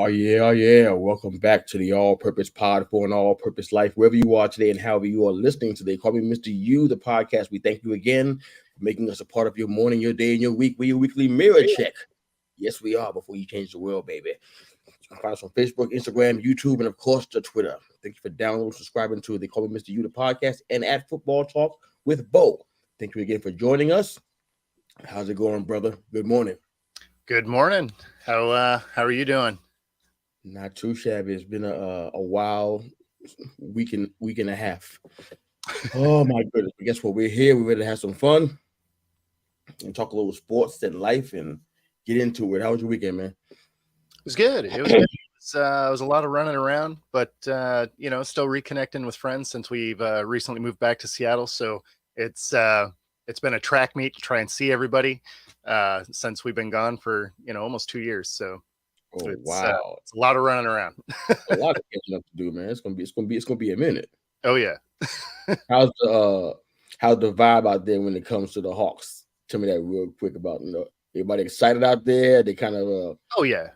Oh, yeah. Welcome back to the All Purpose Pod for an All Purpose Life. Wherever you are today and however you are listening today, call me Mr. You, the podcast. We thank you again for making us a part of your morning, your day, and your week. We're your weekly mirror check. Yes, we are before you change the world, baby. You can find us on Facebook, Instagram, YouTube, and of course, the Twitter. Thank you for downloading, subscribing to the Call Me Mr. You, the podcast, and at Football Talk with Bo. Thank you again for joining us. How's it going, brother? Good morning. Good morning. How are you doing? Not too shabby. It's been a wild week and a half. Oh my goodness! But guess what? We're here. We're ready to have some fun and talk a little sports and life and get into it. How was your weekend, man? It was good. It was good. It was a lot of running around, but still reconnecting with friends since we've recently moved back to Seattle. So it's been a track meet to try and see everybody since we've been gone for almost 2 years. So. Wow! It's a lot of running around. A lot of catching up to do, man. It's gonna be a minute. Oh yeah. how's the vibe out there when it comes to the Hawks? Tell me that real quick about everybody excited out there. They kind of Oh yeah.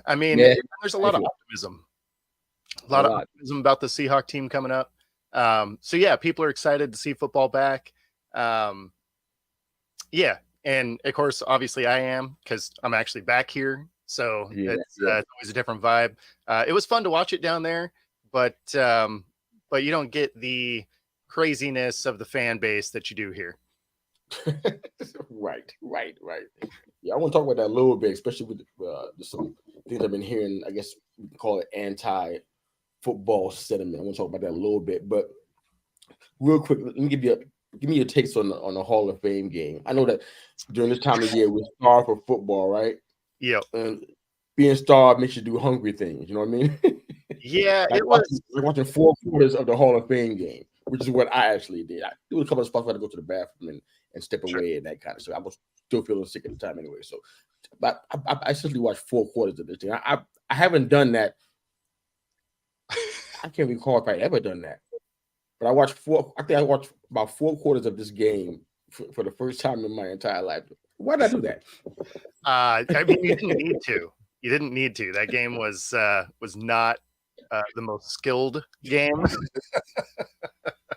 I mean, there's a lot of optimism. A lot of optimism about the Seahawk team coming up. So yeah, people are excited to see football back. Yeah, and of course, obviously, I am because I'm actually back here. So it's always a different vibe. It was fun to watch it down there, but you don't get the craziness of the fan base that you do here. Right. Yeah, I want to talk about that a little bit, especially with some things I've been hearing. I guess we can call it anti-football sentiment. I want to talk about that a little bit, but real quick, let me give me your takes on the Hall of Fame game. I know that during this time of year we're starved for football, right? Yeah, and being starved makes you do hungry things. You know what I mean? Yeah, like it was watching 4 quarters of the Hall of Fame game, which is what I actually did. I do a couple of spots where I had to go to the bathroom and step away and that kind of stuff. I was still feeling sick at the time anyway. So, but I essentially watched 4 quarters of this thing. I haven't done that. I can't recall if I ever done that. But I watched about 4 quarters of this game for the first time in my entire life. Why did I do that? I mean, you didn't need to. You didn't need to. That game was not the most skilled game.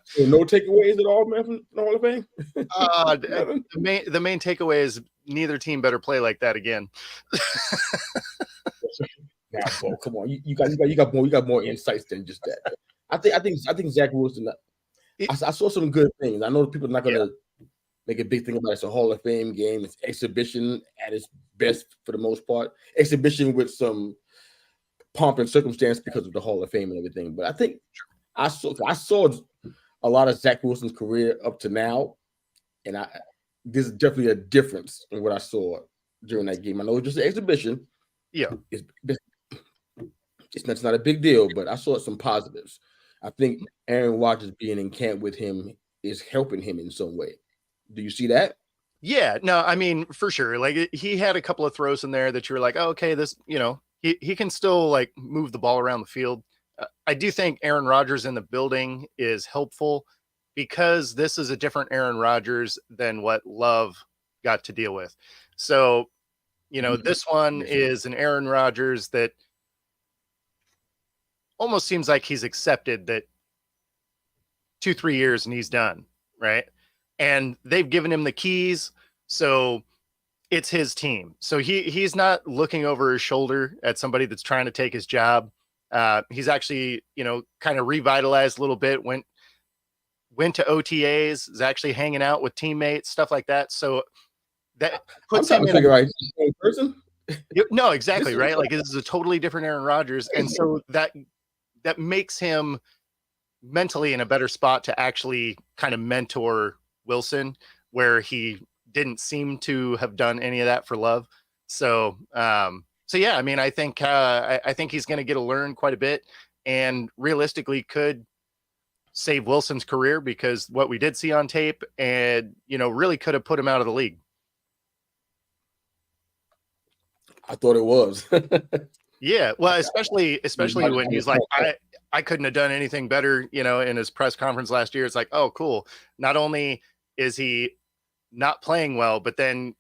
So no takeaways at all, man, from the Hall of Fame? The main takeaway is neither team better play like that again. Nah, Bo, come on. You got more insights than just that. I think Zach Wilson. I saw some good things. I know people are not going to make a big thing about it. It's a Hall of Fame game. It's exhibition at its best for the most part. Exhibition with some pomp and circumstance because of the Hall of Fame and everything. But I think I saw a lot of Zach Wilson's career up to now, and there's definitely a difference in what I saw during that game. I know it's just an exhibition. Yeah, it's not a big deal, but I saw some positives. I think Aaron Rodgers being in camp with him is helping him in some way. Do you see that? Yeah, no, I mean, for sure. Like he had a couple of throws in there that you were like, oh, okay, this, he can still like move the ball around the field. I do think Aaron Rodgers in the building is helpful because this is a different Aaron Rodgers than what Love got to deal with. So, this one is an Aaron Rodgers that almost seems like he's accepted that 2-3 years and he's done, right? And they've given him the keys, so it's his team. So he's not looking over his shoulder at somebody that's trying to take his job. He's actually, kind of revitalized a little bit, went to OTAs, is actually hanging out with teammates, stuff like that. So that puts him in the same person. No, exactly, right? Like this is a totally different Aaron Rodgers. And so that makes him mentally in a better spot to actually kind of mentor Wilson, where he didn't seem to have done any of that for Love. So yeah, I mean, I think he's going to get to learn quite a bit, and realistically could save Wilson's career, because what we did see on tape and really could have put him out of the league. I thought it was. Yeah, well, especially when he's like, I couldn't have done anything better, in his press conference last year. It's like, oh, cool. Not only is he not playing well, but then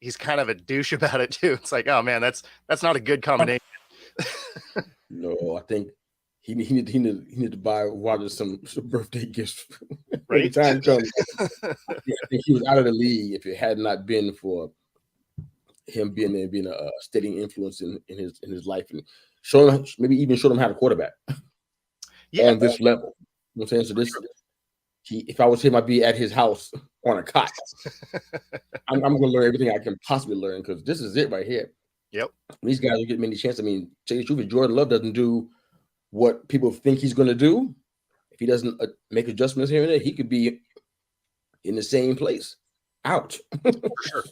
he's kind of a douche about it too. It's like, oh man, that's not a good combination. No, I think he need to buy Rodgers some birthday gifts when the Right? time comes. I think he was out of the league if it had not been for him being there, being a steady influence in his life, and showing him, maybe even showed him how to quarterback Yeah, on this level. You know what I'm saying? So this, if I was him, I'd be at his house on a cot. I'm going to learn everything I can possibly learn because this is it right here. Yep. These guys are getting many chances. I mean, tell you the truth, if Jordan Love doesn't do what people think he's going to do, if he doesn't make adjustments here and there, he could be in the same place, out. For sure.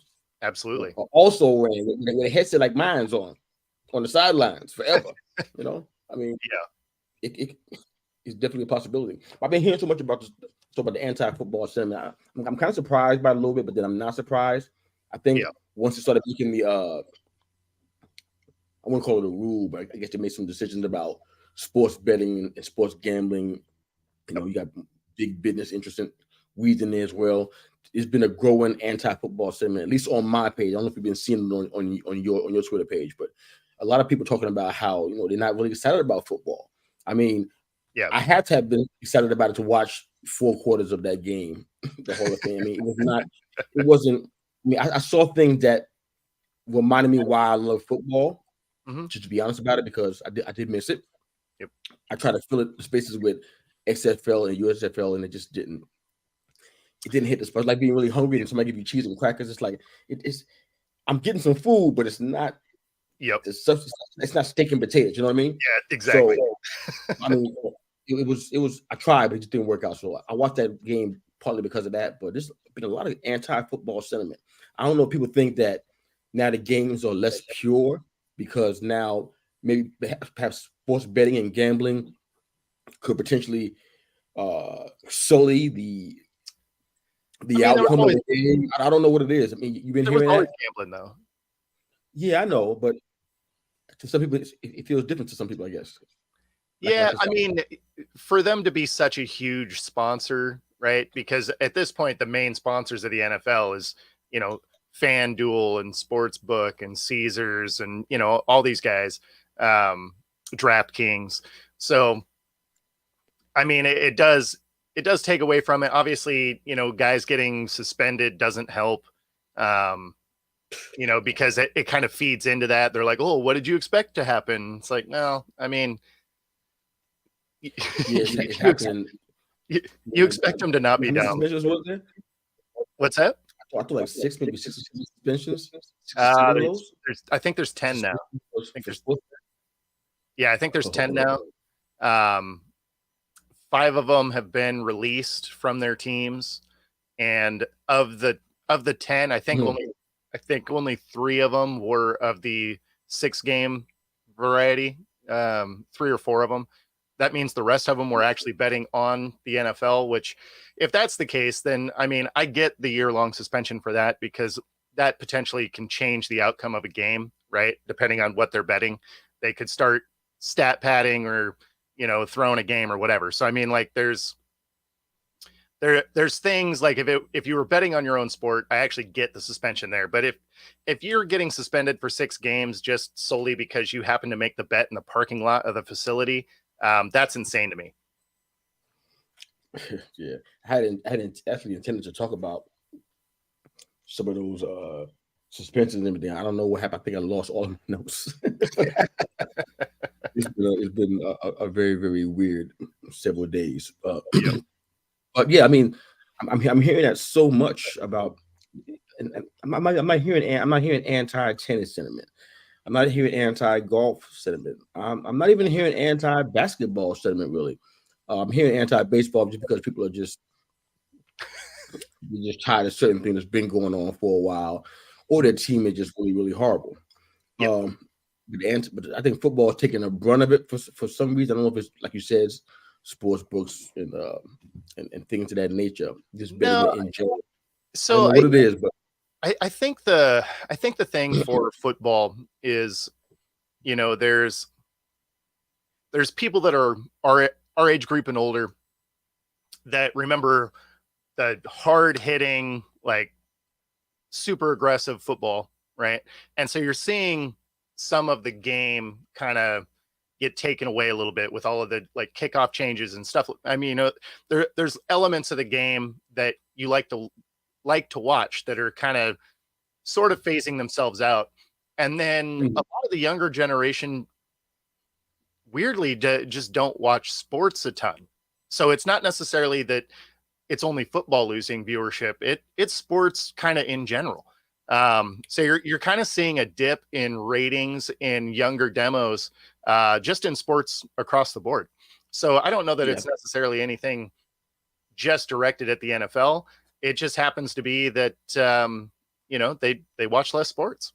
Absolutely. Also, with a headset like mine's on the sidelines forever. You know, I mean, yeah, it's definitely a possibility. I've been hearing so much about the anti-football sentiment. I'm kind of surprised by it a little bit, but then I'm not surprised. I think once it started making the I wouldn't call it a rule, but I guess they made some decisions about sports betting and sports gambling. You know, you got big business interest in weeds in there as well. It's been a growing anti-football sentiment, at least on my page. I don't know if you've been seeing it on your Twitter page, but a lot of people talking about how, you know, they're not really excited about football. I mean, I had to have been excited about it to watch 4 quarters of that game, the Hall of Fame. I mean, it wasn't. I mean, I saw things that reminded me why I love football. Just to be honest about it, because I did miss it. Yep. I tried to fill the spaces with XFL and USFL, and it just didn't. It didn't hit the spot. Like being really hungry and somebody give you cheese and crackers. It's like it's. I'm getting some food, but it's not. Yep. It's not steak and potatoes. You know what I mean? Yeah, exactly. So, I mean, it was. I tried, but it just didn't work out. So I watched that game partly because of that. But there's been a lot of anti-football sentiment. I don't know if people think that now the games are less pure because now maybe perhaps sports betting and gambling could potentially sully the outcome of the game. I don't know what it is. I mean, you've been hearing that gambling though. Yeah, I know, but to some people, it feels different to some people, I guess. Yeah, I mean, for them to be such a huge sponsor, right? Because at this point, the main sponsors of the NFL is, you know, FanDuel and Sportsbook and Caesars and, you know, all these guys, DraftKings. So, I mean, it does take away from it. Obviously, you know, guys getting suspended doesn't help, you know, because it kind of feeds into that. They're like, oh, what did you expect to happen? It's like, no, I mean, you expect them to not be down. What's that? I thought like 6, maybe 6 suspensions. I think there's 10 now. I think there's 10 now. 5 of them have been released from their teams, and of the 10, I think only 3 of them were of the 6-game variety. 3 or 4 of them. That means the rest of them were actually betting on the NFL, which if that's the case, then, I mean, I get the year-long suspension for that because that potentially can change the outcome of a game, right? Depending on what they're betting. They could start stat padding or, you know, throwing a game or whatever. So, I mean, like there's things like if you were betting on your own sport, I actually get the suspension there. But if you're getting suspended for 6 games just solely because you happen to make the bet in the parking lot of the facility, that's insane to me. Yeah, I hadn't actually intended to talk about some of those suspensions and everything. I don't know what happened. I think I lost all of my notes. It's been a very, very weird several days. But yeah, I mean, I'm hearing that so much about. And I'm not hearing anti-tennis sentiment. I'm not hearing anti-golf sentiment. I'm not even hearing anti-basketball sentiment, really. I'm hearing anti-baseball just because people are just tired of certain things that's been going on for a while, or their team is just really, really horrible. But I think football is taking a brunt of it for some reason. I don't know if it's like you said, sports books and things of that nature. Just better to enjoy. So I don't know what it is, but I think the thing for football is, you know, there's people that are our age group and older that remember the hard hitting, like super aggressive football, right? And so you're seeing some of the game kind of get taken away a little bit with all of the like kickoff changes and stuff. I mean, there's elements of the game that you like to watch that are kind of sort of phasing themselves out. And then a lot of the younger generation weirdly just don't watch sports a ton. So it's not necessarily that it's only football losing viewership. It's sports kind of in general. So you're kind of seeing a dip in ratings in younger demos, just in sports across the board. So I don't know that it's necessarily anything just directed at the NFL. It just happens to be that, they watch less sports.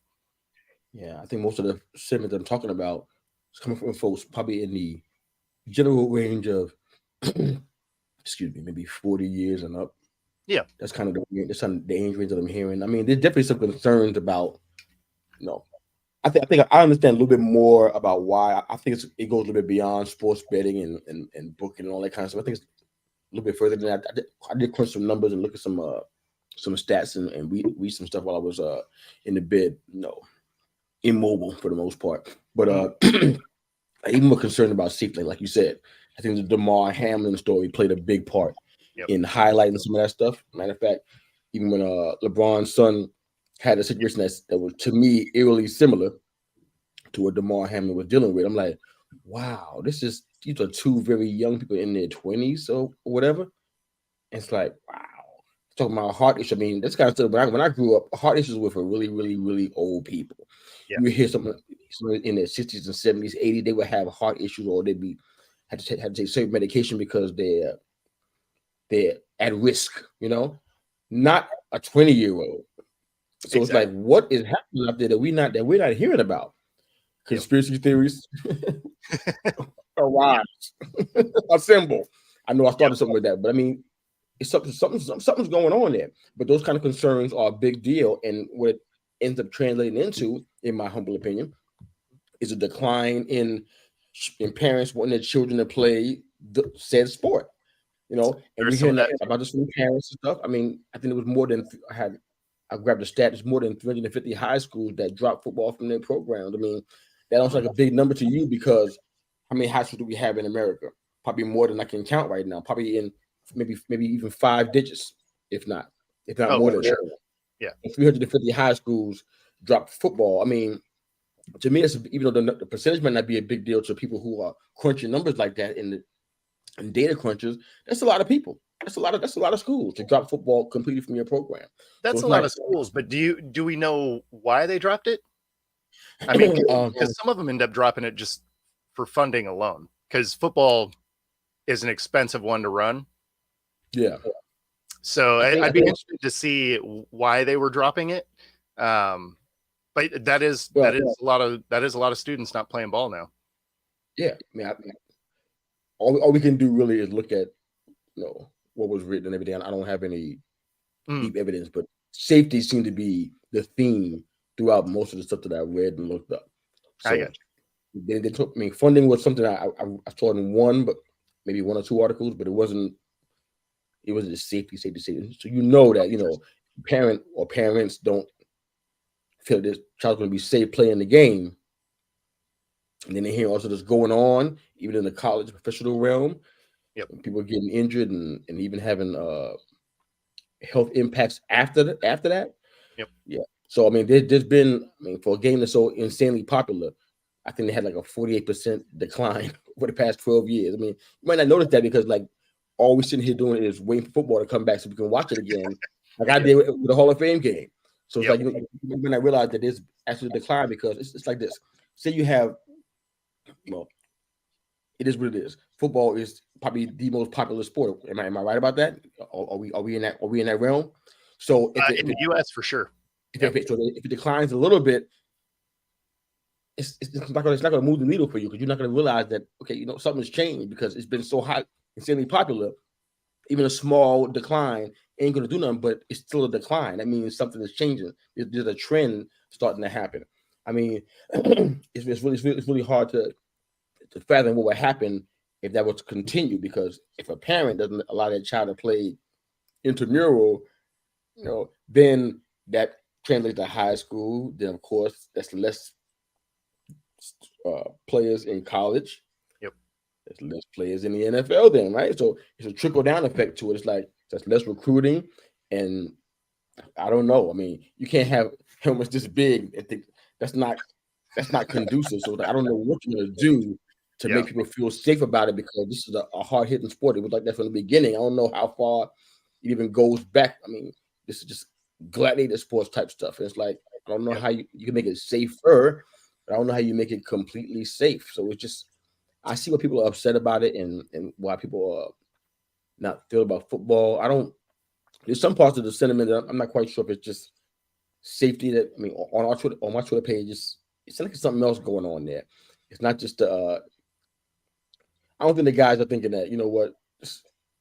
Yeah, I think most of the sentiment I'm talking about is coming from folks probably in the general range of, excuse me, maybe 40 years and up. Yeah, that's kind of the age range that I'm hearing. I mean, there's definitely some concerns about, I think I understand a little bit more about why. I think it goes a little bit beyond sports betting and booking and all that kind of stuff. I think it's a little bit further than that. I did crunch some numbers and look at some stats and read some stuff while I was in the bed, immobile for the most part. But I'm even more concerned about safety, like you said. I think the Damar Hamlin story played a big part in highlighting some of that stuff. Matter of fact, even when LeBron's son had a situation that was, to me, eerily similar to what Damar Hamlin was dealing with, I'm like, wow, these are two very young people in their 20s or whatever. And it's like, wow. Talking about heart issues. I mean, this kind of stuff. When I grew up, heart issues were for really, really, really old people. Yeah. You would hear someone in their 60s and 70s, 80s, they would have heart issues, or they'd had to take certain medication because they're at risk. Not a 20-year-old. So It's like, what is happening out there that we're not hearing about? Conspiracy theories arise, assemble. I know I started something with that, but I mean, it's something's going on there. But those kind of concerns are a big deal, and what it ends up translating into, in my humble opinion, is a decline in parents wanting their children to play the said sport. And we hear that about this from parents and stuff. I mean, I think it was more than I grabbed the stat. It's more than 350 high schools that dropped football from their programs. I mean, that sounds like a big number to you, because how many high schools do we have in America? Probably more than I can count right now. Probably in maybe even 5 digits, if not more than that. Yeah, 350 high schools dropped football. I mean, to me, even though the percentage might not be a big deal to people who are crunching numbers like that and data crunchers, that's a lot of people. That's a lot of schools to drop football completely from your program. That's a lot of schools. But do we know why they dropped it? I mean, because some of them end up dropping it just for funding alone, because football is an expensive one to run. Yeah. So I'd be interested to see why they were dropping it. But that is a lot of students not playing ball now. Yeah, I mean, all we can do really is look at what was written and everything. I don't have any deep evidence, but safety seemed to be the theme throughout most of the stuff that I read and looked up. So they took funding was something I saw in maybe one or two articles, but it wasn't just safety. So that parents don't feel this child's going to be safe playing the game. And then they hear also this going on, even in the college professional realm. People getting injured and even having health impacts after that. Yeah. So I mean, there's been for a game that's so insanely popular, I think they had like a 48% decline over the past 12 years. I mean, you might not notice that because like all we're sitting here doing is waiting for football to come back so we can watch it again, like I did with the Hall of Fame game. So it's like you might not realize that there's actually a decline, because it's like this. Say you have, it is what it is. Football is probably the most popular sport. Am I right about that? Are we in that realm? So in the U.S. for sure. If it declines a little bit, it's not going to move the needle for you, because you're not going to realize that something's changed, because it's been so hot, insanely popular. Even a small decline ain't going to do nothing, but it's still a decline. That means something is changing. There's a trend starting to happen. I mean, it's really hard to fathom what would happen if that was to continue, because if a parent doesn't allow their child to play intramural, then that translates to high school. Then of course that's less players in college. Yep. There's less players in the NFL then, right? So it's a trickle down effect to it. It's like there's less recruiting, and I don't know. I mean, you can't have helmets this big. I think that's not conducive. So I don't know what you're gonna do to make people feel safe about it, because this is a hard hitting sport. It was like that from the beginning. I don't know how far it even goes back. I mean, this is just gladiator sports type stuff. And it's like, I don't know how you can make it safer, but I don't know how you make it completely safe. So it's just, I see why people are upset about it, and why people are not feel about football. There's some parts of the sentiment that I'm not quite sure if it's just safety. That, I mean, on my Twitter page, it's like it's something else going on there. It's not just I don't think the guys are thinking that, you know what,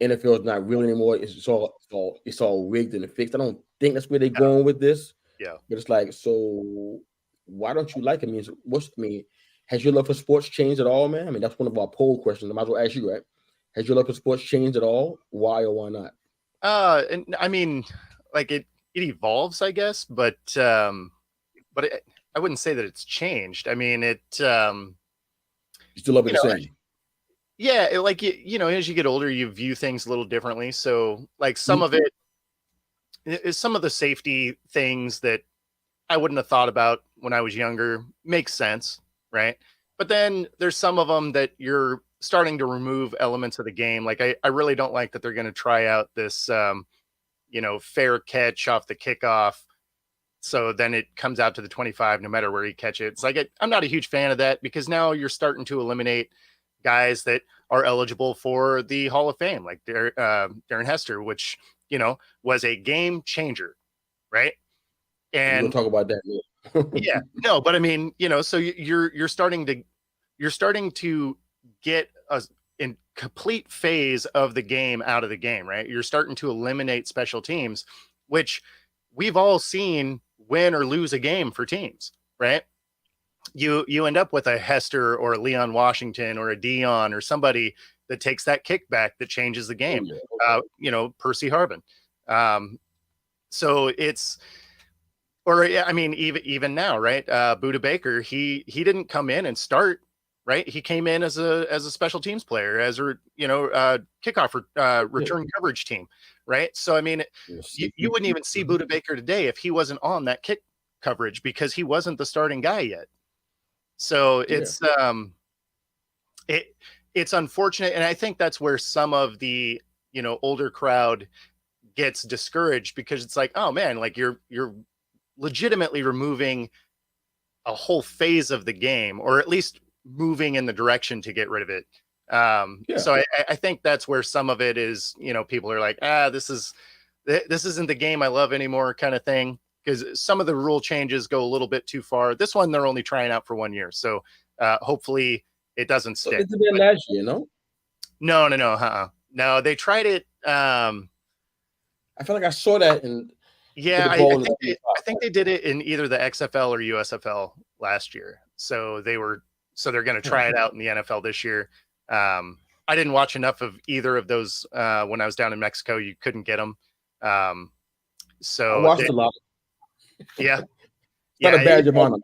NFL is not real anymore. It's all rigged and fixed. I don't think that's where they're going with this. Yeah. But it's like, so why don't you like it? I mean, has your love for sports changed at all, man? I mean, that's one of our poll questions. I might as well ask you, right? Has your love for sports changed at all? Why or why not? And I mean, like it evolves, I guess, but I wouldn't say that it's changed. I mean, you still love it the same. Yeah, as you get older, you view things a little differently. So, like some of it is some of the safety things that I wouldn't have thought about when I was younger makes sense, right? But then there's some of them that you're starting to remove elements of the game. Like I really don't like that they're going to try out this, fair catch off the kickoff. So then it comes out to the 25, no matter where you catch it. It's like, I'm not a huge fan of that, because now you're starting to eliminate guys that are eligible for the Hall of Fame, like Darren Hester, which, was a game changer. Right. And we'll talk about that. Yeah, no, but I mean, so you're starting to get a in complete phase of the game out of the game, right? You're starting to eliminate special teams, which we've all seen win or lose a game for teams, right? You end up with a Hester or a Leon Washington or a Dion or somebody that takes that kickback that changes the game. Percy Harvin. So it's, or I mean, even now, right? Budda Baker, he didn't come in and start, right? He came in as a special teams player, as a kickoff return coverage team, right? So I mean, you wouldn't even see Budda Baker today if he wasn't on that kick coverage, because he wasn't the starting guy yet. So it's it's unfortunate, and I think that's where some of the older crowd gets discouraged, because it's like, oh man, like you're legitimately removing a whole phase of the game, or at least moving in the direction to get rid of it. So I think that's where some of it is, people are like, this isn't the game I love anymore, kind of thing. Because some of the rule changes go a little bit too far. This one, they're only trying out for 1 year. So hopefully it doesn't stick. It's been last year, no? No. No, they tried it. I feel like I saw that in. Yeah, I think they did it in either the XFL or USFL last year. So they're going to try it out in the NFL this year. I didn't watch enough of either of those when I was down in Mexico. You couldn't get them. So I watched a lot. Yeah. Not a badge of honor.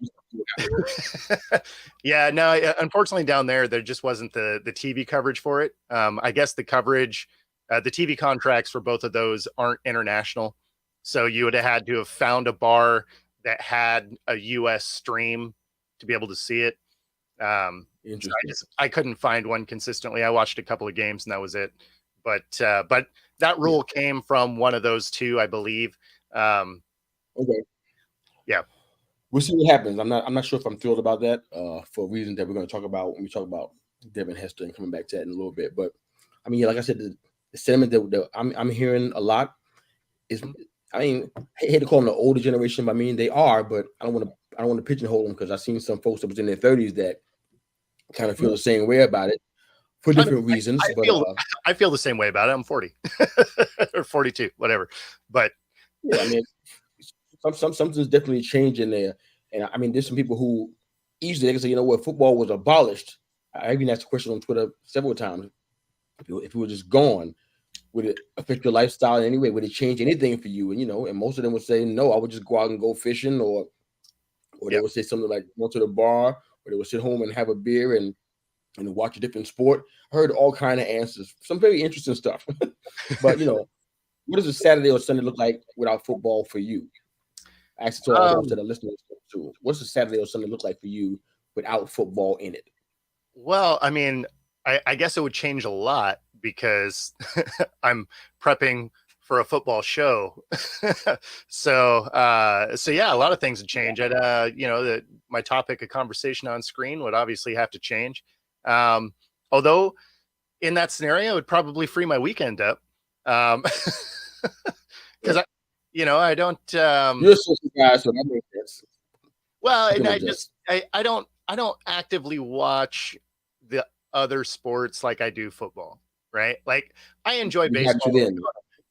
Yeah, no, unfortunately down there just wasn't the TV coverage for it. I guess the coverage, the TV contracts for both of those aren't international. So you would have had to have found a bar that had a US stream to be able to see it. So I couldn't find one consistently. I watched a couple of games and that was it. But that rule came from one of those two, I believe. Okay. Yeah. We'll see what happens. I'm not sure if I'm thrilled about that for reasons that we're going to talk about when we talk about Devin Hester and coming back to that in a little bit. But I mean, like I said, the sentiment that I'm hearing a lot is, I mean, I hate to call them the older generation, but I mean they are. But I don't want to pigeonhole them, because I've seen some folks that was in their 30s that kind of feel the same way about it for different reasons. I feel the same way about it. I'm 40 or 42, whatever. But yeah, I mean, something's definitely changing there. And I mean, there's some people who easily they can say, you know what, football was abolished. I even asked a question on Twitter several times. If it was just gone, would it affect your lifestyle in any way? Would it change anything for you? And and most of them would say no. I would just go out and go fishing, or they would say something like go to the bar or they would sit home and have a beer and watch a different sport. I heard all kind of answers, some very interesting stuff. But what does a Saturday or Sunday look like without football for you? I asked to all those that are listening to. What's a Saturday or Sunday look like for you without football in it? Well, I mean, I guess it would change a lot because I'm prepping for a football show. So yeah, a lot of things would change. I'd, my topic of conversation on screen would obviously have to change. Although in that scenario, it would probably free my weekend up. Because I don't. You're a social guy, so that makes sense. Well, and I don't actively watch the other sports like I do football, right? Like I enjoy baseball.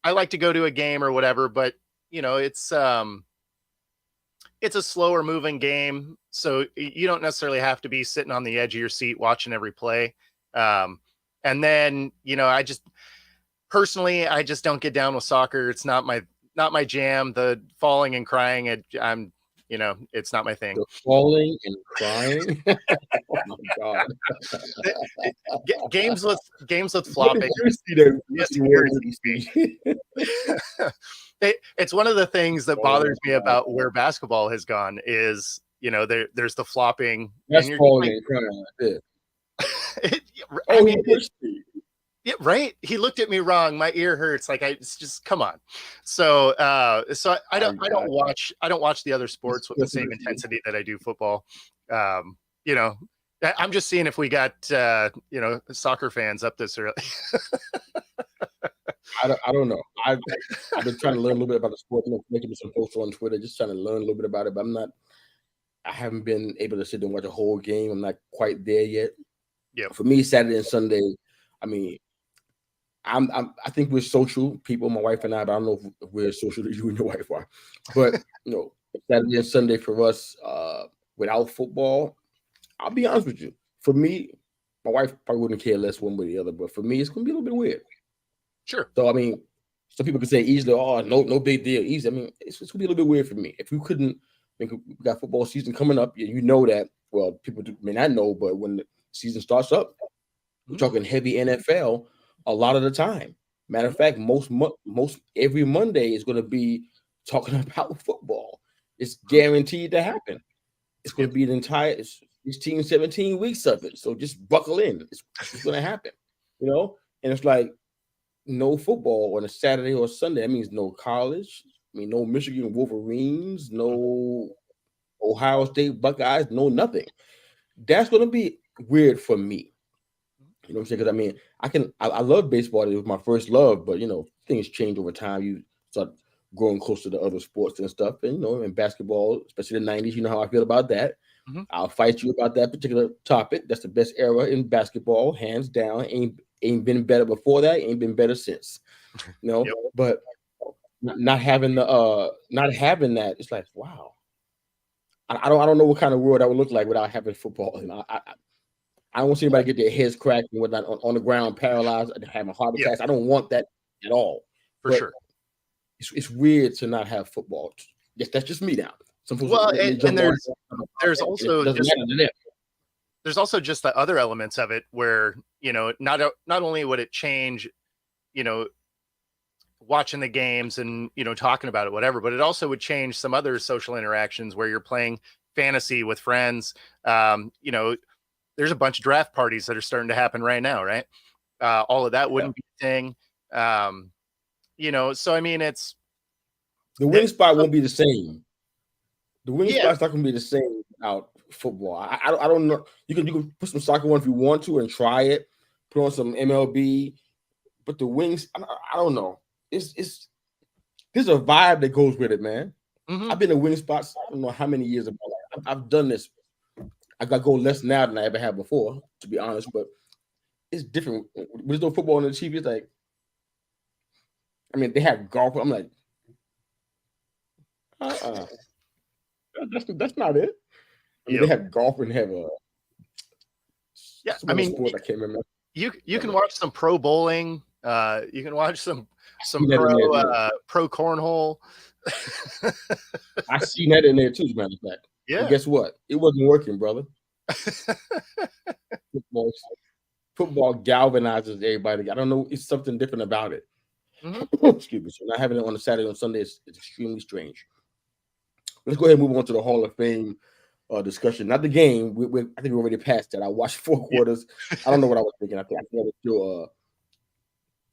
I like to go to a game or whatever, but it's a slower moving game, so you don't necessarily have to be sitting on the edge of your seat watching every play. And then I just don't get down with soccer. It's not my jam. The falling and crying, it's not my thing. The falling and crying. Oh my God. Games with flopping. It's one of the things that bothers me about where basketball has gone is, there's the flopping. That's falling and crying. Yeah, right. He looked at me wrong. My ear hurts. Like it's just come on. So I don't watch the other sports with the same intensity that I do football. I'm just seeing if we got soccer fans up this early. I don't know. I've been trying to learn a little bit about the sport, making some posts on Twitter, just trying to learn a little bit about it. But I haven't been able to sit there and watch a whole game. I'm not quite there yet. Yeah. For me, Saturday and Sunday, I mean, I think we're social people, my wife and I, but I don't know if we're social that you and your wife are. But Saturday and Sunday for us, without football, I'll be honest with you. For me, my wife probably wouldn't care less one way or the other, but for me, it's gonna be a little bit weird. Sure. So I mean, some people could say easily, oh, no big deal, easy. I mean, it's gonna be a little bit weird for me. If we couldn't, we got football season coming up, you know that. Well, people may not know, but when the season starts up, we're talking heavy NFL a lot of the time. Matter of fact, most every Monday is going to be talking about football. It's guaranteed to happen. It's going to be an entire 16, 17 weeks of it. So just buckle in. It's going to happen, And it's like no football on a Saturday or Sunday. That means no college. I mean, no Michigan Wolverines, no Ohio State Buckeyes, no nothing. That's going to be weird for me. You know what I'm saying? Because I mean, I love baseball. It was my first love, but things change over time. You start growing closer to other sports and stuff. And in basketball, especially the 90s, you know how I feel about that. Mm-hmm. I'll fight you about that particular topic. That's the best era in basketball, hands down. Ain't been better before that, ain't been better since. Yep. But not having that, it's like, wow. I don't know what kind of world that would look like without having football. I don't want to see anybody get their heads cracked and whatnot on the ground, paralyzed, having heart attacks. I don't want that at all. For sure. It's weird to not have football. Yes, that's just me now. Some folks and there's also just the other elements of it where, not only would it change, watching the games and, talking about it, whatever, but it also would change some other social interactions where you're playing fantasy with friends. There's a bunch of draft parties that are starting to happen right now, right? All of that wouldn't be a thing. So I mean, it's the wing spot won't be the same. The wing spot's not going to be the same without football. I don't know. You can put some soccer on if you want to and try it. Put on some MLB, but the wings, I don't know. There's a vibe that goes with it, man. Mm-hmm. I've been in wing spots. I don't know how many years of my life. I've done this. I got to go less now than I ever have before, to be honest. But it's different. There's no football on the TV. It's like, I mean, they have golf. I'm like, that's not it. I mean, they have golf and have a sport I can't remember. You can watch some pro bowling. You can watch some pro cornhole. I seen that in there too, as a matter of fact. Yeah. And guess what? It wasn't working, brother. Football, football galvanizes everybody. I don't know. It's something different about it. Excuse me. So not having it on a Saturday and Sunday is extremely strange. Let's go ahead and move on to the Hall of Fame discussion. Not the game. I think we already passed that. I watched 4 quarters. I don't know what I was thinking. I think I was still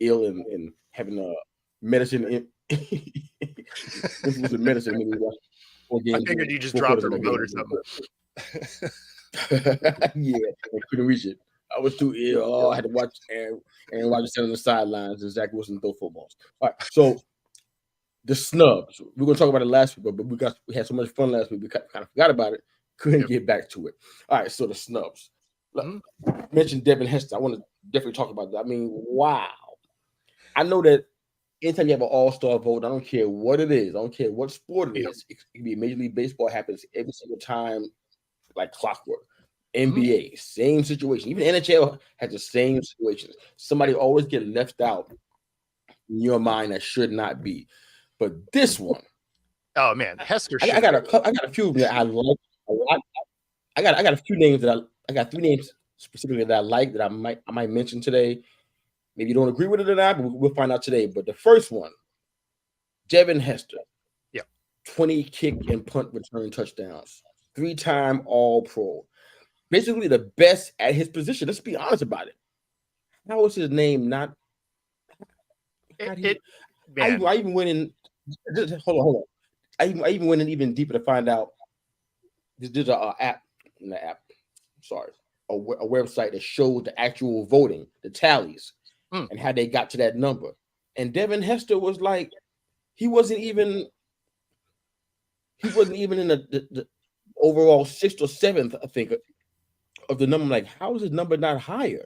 ill and having medicine. This was a medicine. When we watched 4 games. I figured you just dropped the remote or something. Yeah, I couldn't reach it. I was too ill. Oh, I had to watch Aaron Rodgers stand on the sidelines and Zach Wilson throw footballs. All right, so the snubs. We are gonna talk about it last week, but we had so much fun last week. We kind of forgot about it. Couldn't get back to it. All right, so the snubs. Mentioned Devin Hester. I want to definitely talk about that. I mean, wow. I know that anytime you have an all-star vote, I don't care what it is. I don't care what sport it is. It can be Major League Baseball. Happens every single time, like clockwork. NBA, same situation. Even NHL has the same situations. Somebody always get left out in your mind that should not be. But this one, oh man, Hester. I got a few that I like a lot. I got a few names that I got 3 names specifically that I like that I might mention today. Maybe you don't agree with it or not, but we'll find out today. But the first one, Devin Hester. 20 kick and punt return touchdowns, 3-time All-Pro. Basically the best at his position. Let's be honest about it. How was his name not? I even went in. Hold on. I even went in even deeper to find out. There's an app in the app. Sorry, a website that shows the actual voting, the tallies, and how they got to that number. And Devin Hester was like, he wasn't even in the overall 6th or 7th, I think, of the number. Like, how is his number not higher?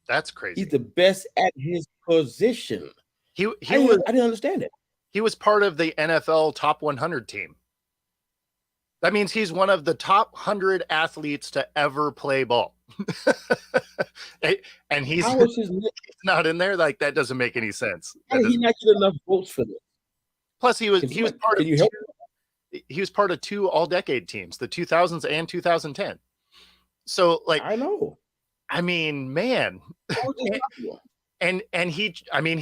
That's crazy. He's the best at his position. I didn't understand it. He was part of the NFL top 100 team. That means he's one of the top 100 athletes to ever play ball. And he's not in there. Like, that doesn't make any sense. He not get enough votes for this. Plus, he was part of 2 all-decade teams, the 2000s and 2010. So, like, I know. I mean, man, and he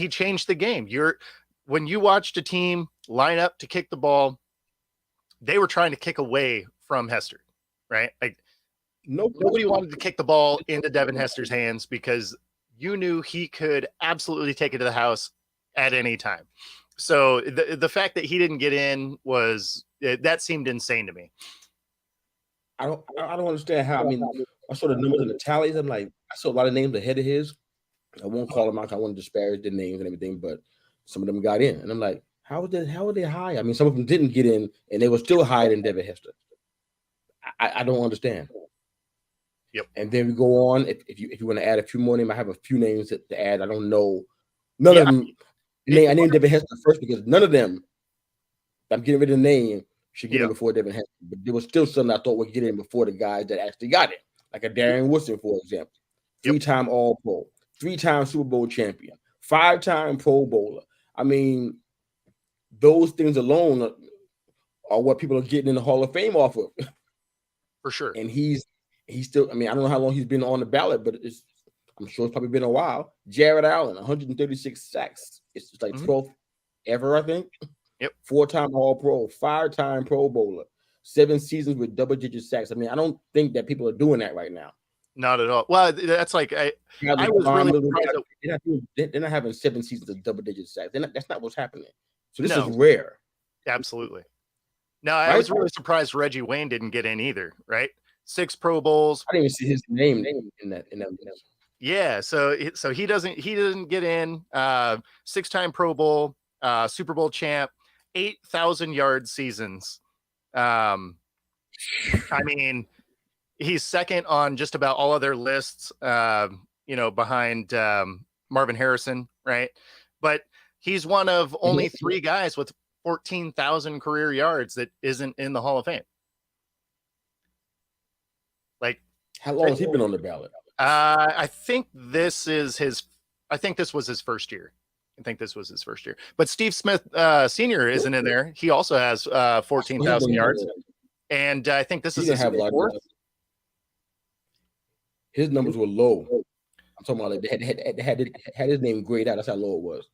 changed the game. When you watched a team line up to kick the ball, they were trying to kick away from Hester, right? Like, nobody wanted to kick the ball into Devin Hester's hands because you knew he could absolutely take it to the house at any time. So the fact that he didn't get in that seemed insane to me. I don't understand how. I mean, I saw the numbers and the tallies. I'm like, I saw a lot of names ahead of his. I won't call them out. I want to disparage their names and everything, but some of them got in, and I'm like, how are they high? I mean, some of them didn't get in, and they were still higher than Devin Hester. I don't understand. Yep. And then we go on. If you want to add a few more names, I have a few names to add. I don't know. None of them. I named Devin Hester first because none of them. I'm getting rid of the name. Should get in before Devin Hester, but there was still some I thought would get in before the guys that actually got it, like a Darren Woodson, for example, 3-time All-Pro, 3-time Super Bowl champion, 5-time Pro Bowler. I mean, those things alone are what people are getting in the Hall of Fame off of, for sure. And he's still. I mean, I don't know how long he's been on the ballot, but I'm sure it's probably been a while. Jared Allen, 136 sacks. It's like 12th ever, I think. 4-time All-Pro, 5-time Pro Bowler, 7 seasons with double-digit sacks. I mean, I don't think that people are doing that right now. Not at all. Well, that's like I was really they're not having 7 seasons of double-digit sacks. That's not what's happening. So this is rare. Absolutely. No, I was really surprised Reggie Wayne didn't get in either. Right, 6 Pro Bowls. I didn't even see his name in that. Yeah, so he doesn't get in. 6-time Pro Bowl, Super Bowl champ. 8,000-yard seasons. I mean, he's second on just about all other lists, behind Marvin Harrison, right? But he's one of only 3 guys with 14,000 career yards that isn't in the Hall of Fame. Like, how long has he been on the ballot? I think this was his first year. But Steve Smith Sr. isn't in there. He also has 14,000 yards. And I think this is his 4th. his numbers were low. I'm talking about like they had his name grayed out. That's how low it was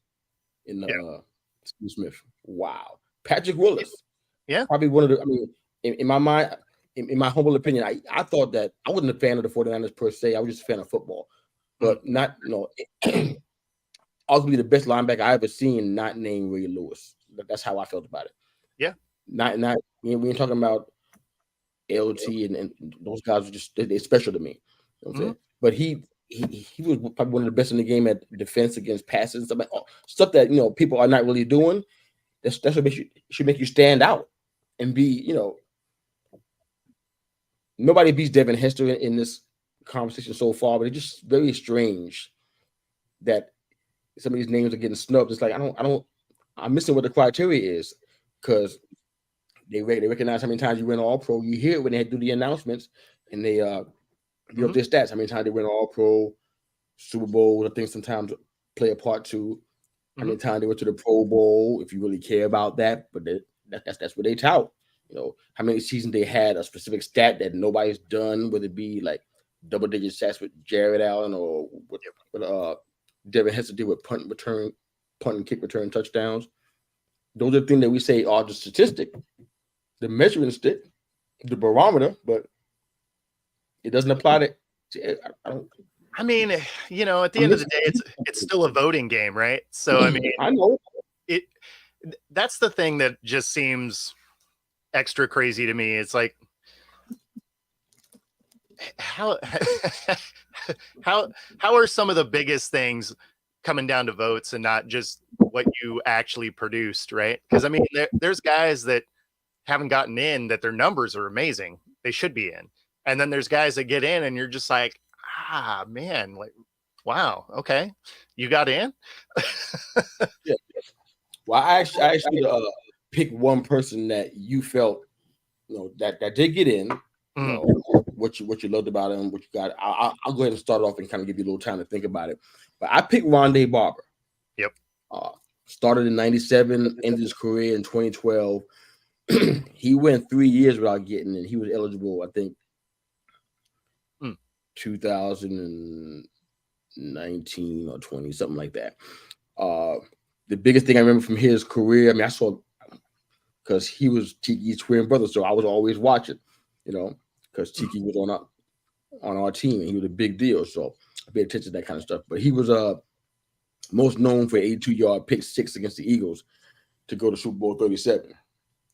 in the Steve Smith. Wow. Patrick Willis. Yeah. Probably one of the, I mean, in my mind, in my humble opinion, I thought that I wasn't a fan of the 49ers per se. I was just a fan of football. But not, arguably the best linebacker I ever seen, not named Ray Lewis. That's how I felt about it. Yeah. Not we ain't talking about LT and those guys are just they're special to me. You know what I'm saying? But he was probably one of the best in the game at defense against passes, stuff that people are not really doing. That's what should make you stand out and be, nobody beats Devin Hester in this conversation so far, but it's just very strange that some of these names are getting snubbed. It's like I'm missing what the criteria is, because they recognize how many times you win All Pro. You hear it when they do the announcements and they give up their stats. How many times they win All Pro, Super Bowl. I think sometimes play a part too. How many times they went to the Pro Bowl, if you really care about that. But that's what they tout. How many seasons they had a specific stat that nobody's done, whether it be like double-digit stats with Jared Allen or with Devin Hester did with punt and kick return touchdowns. Those are the things that we say are the statistic, the measuring stick, the barometer, but it doesn't apply to I mean, at the end of the day, it's still a voting game, right? So I mean, I know that's the thing that just seems extra crazy to me. It's like how are some of the biggest things coming down to votes and not just what you actually produced, right? Because I mean, there's guys that haven't gotten in that their numbers are amazing. They should be in. And then there's guys that get in and you're just like, man, like, wow, okay, you got in. Yeah. Well, I actually pick one person that you felt, that did get in. What you loved about him, what you got. I'll go ahead and start off and kind of give you a little time to think about it. But I picked Rondé Barber. Yep. Started in '97, ended his career in 2012. He went 3 years without getting in. He was eligible, I think, 2019 or 20, something like that. The biggest thing I remember from his career, I mean, I saw, because he was Tiki's twin brother, so I was always watching, because Tiki was on our team and he was a big deal, so I paid attention to that kind of stuff. But he was most known for 82-yard pick six against the Eagles to go to Super Bowl 37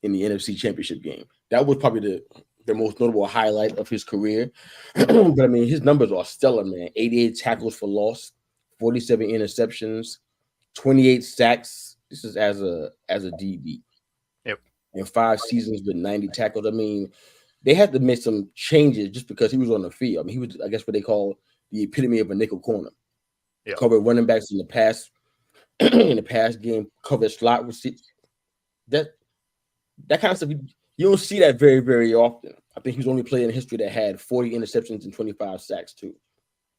in the NFC Championship game. That was probably the most notable highlight of his career. But I mean, his numbers are stellar, man. 88 tackles for loss, 47 interceptions, 28 sacks. This is as a DB. Yep. And 5 seasons with 90 tackles. I mean, they had to make some changes just because he was on the field. I mean, he was, I guess, what they call the epitome of a nickel corner. Yep. Covered running backs in the past game, covered slot receivers. That kind of stuff, you don't see that very, very often. I think he was only player in history that had 40 interceptions and 25 sacks too.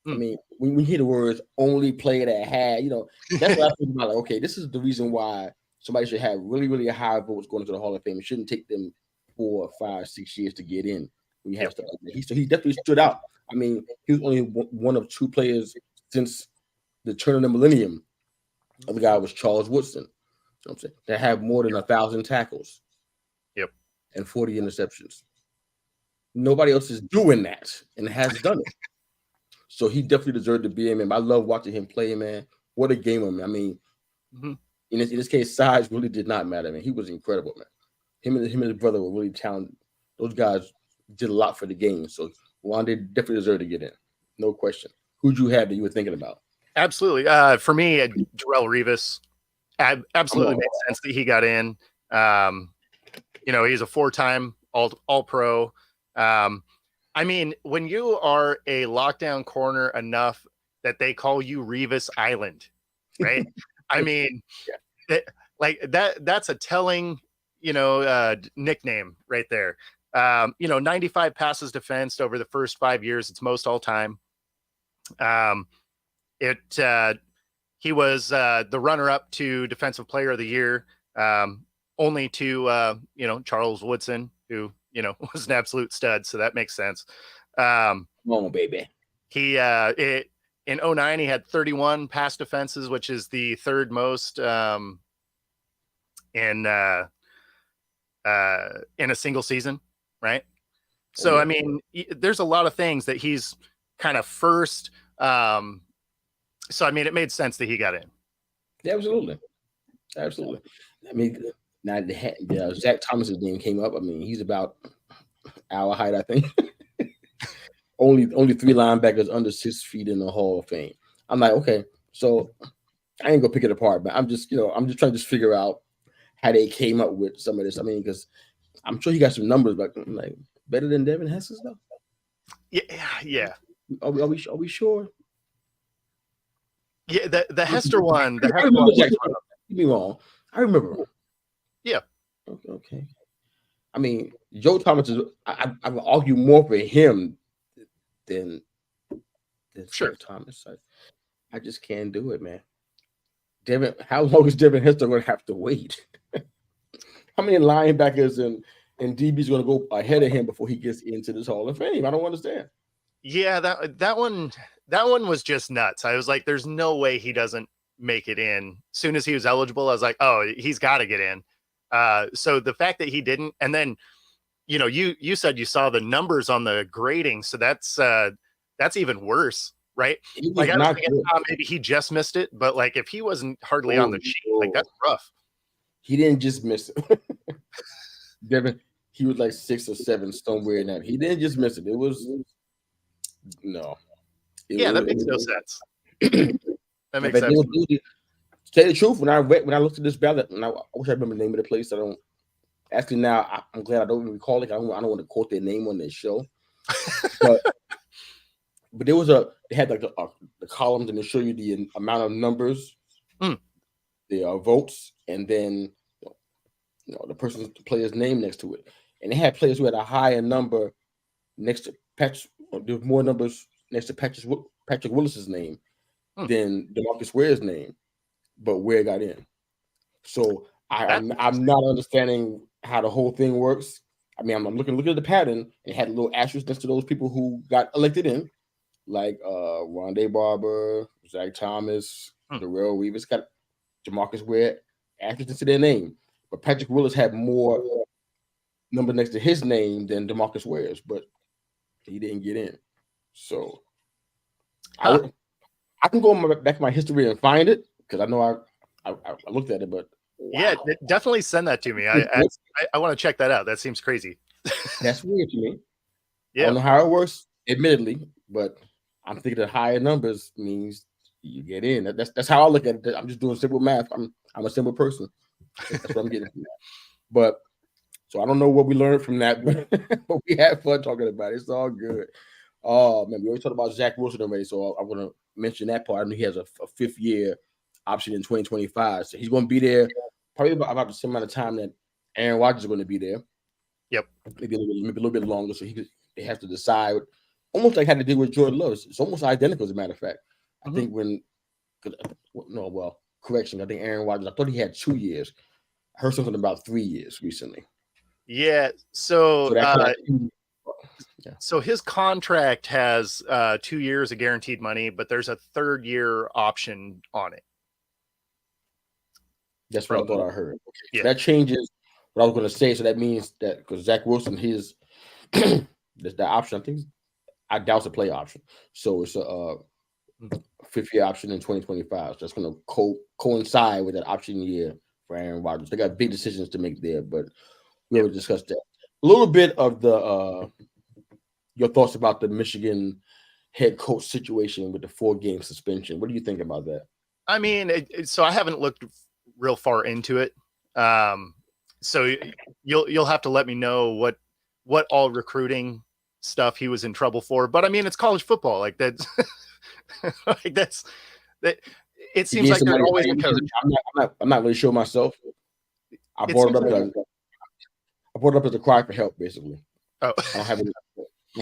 I mean, when you hear the words "only player that had," that's what I think about. Like, okay, this is the reason why somebody should have really, really high votes going into the Hall of Fame. It shouldn't take them 4, 5, 6 years to get in. When you have stuff like that, he definitely stood out. I mean, he was only one of 2 players since the turn of the millennium. The other guy was Charles Woodson. I'm saying, that have more than 1,000 tackles. Yep. And 40 interceptions. Nobody else is doing that and has done it. So he definitely deserved to be in, man. I love watching him play, man. What a gamer, man. I mean, in this case, size really did not matter, man. He was incredible, man. Him and his brother were really talented. Those guys did a lot for the game. So Rondé definitely deserved to get in. No question. Who'd you have that you were thinking about? Absolutely. For me, Darrelle Revis. Absolutely made sense that he got in. He's a 4-time all-pro. I mean, when you are a lockdown corner enough that they call you Revis Island, right? I mean, that's a telling, nickname right there. 95 passes defensed over the first 5 years. It's most all time. He was the runner-up to Defensive Player of the Year, only to Charles Woodson, who was an absolute stud. So that makes sense. Come on, baby. He in 2009 he had 31 pass defenses, which is the third most in a single season, right? So I mean, there's a lot of things that he's kind of first. So I mean, it made sense that he got in. Yeah, absolutely. I mean, now the Zach Thomas's name came up. I mean, he's about our height, I think. only 3 linebackers under 6 feet in the Hall of Fame. I'm like, okay, so I ain't gonna pick it apart, but I'm just trying to figure out how they came up with some of this. I mean, because I'm sure he got some numbers, but like better than Devin Hess's though. Yeah. Are we sure? Yeah, the Hester one. The I remember Jack. Don't get me wrong. I remember. Yeah. Okay. I mean, Joe Thomas is. I would argue more for him than sure. Zach Thomas. I just can't do it, man. Devin, how long is Devin Hester going to have to wait? How many linebackers and DBs going to go ahead of him before he gets into this Hall of Fame? I don't understand. Yeah, that one was just nuts. I was like, there's no way he doesn't make it in. As soon as he was eligible, I was like, oh, he's got to get in. So the fact that he didn't, and then, you said you saw the numbers on the grading, so that's even worse, right? Like, I was thinking, maybe he just missed it, but like, if he wasn't hardly on the sheet, like, that's rough. He didn't just miss it. Devin, he was like 6 or 7 somewhere in that. He didn't just miss it. It was no. That makes no sense. That makes sense. To tell you the truth, when I looked at this ballot, and I wish I remember the name of the place. I don't. Actually, now I'm glad I don't even recall it. I don't want to quote their name on their show. But there was they had like the columns, and they show you the amount of numbers, the votes, and then the player's name next to it. And they had players who had a higher number next to Patrick. There was more numbers next to Patrick Willis's name than DeMarcus Ware's name, but Ware got in. So I'm not understanding how the whole thing works. I mean, I'm looking at the pattern and had a little asterisk next to those people who got elected in, like Rondé Barber, Zach Thomas, Darrell Reeves, got DeMarcus Ware asterisk next to their name. But Patrick Willis had more number next to his name than DeMarcus Ware's, but he didn't get in. So I can go back to my history and find it, because I know I looked at it, but wow. Yeah, definitely send that to me. I want to check that out. That seems crazy. That's weird to me. Yeah. I don't know how it works, admittedly, but I'm thinking that higher numbers means you get in. That's how I look at it. I'm just doing simple math. I'm a simple person. That's what I'm getting from that. But so I don't know what we learned from that, but we had fun talking about it. It's all good. Oh man, we always talked about Zach Wilson already, so I'm going to mention that part. I know he has a 5th-year option in 2025, so he's going to be there probably about the same amount of time that Aaron Rodgers is going to be there. Yep, maybe a little bit longer. So they have to decide, almost like how they did with Jordan Love. It's almost identical, as a matter of fact. I think correction. I think Aaron Rodgers, I thought he had 2 years. I heard something about 3 years recently. Yeah. So his contract has 2 years of guaranteed money, but there's a 3rd-year option on it. That's what I thought I heard. Okay. Yeah. So that changes what I was going to say. So that means that because Zach Wilson, his the option, I doubt it's a play option. So it's a 5th-year option in 2025. So that's going to coincide with that option year for Aaron Rodgers. They got big decisions to make there, but we already discussed that. A little bit of the your thoughts about the Michigan head coach situation with the 4-game suspension. What do you think about that? I mean, so I haven't looked real far into it. So you'll have to let me know what all recruiting stuff he was in trouble for. But I mean, it's college football. Like that's that. It seems like they're always a coach. I'm not really sure myself. I brought it up as a cry for help, basically. Oh, I don't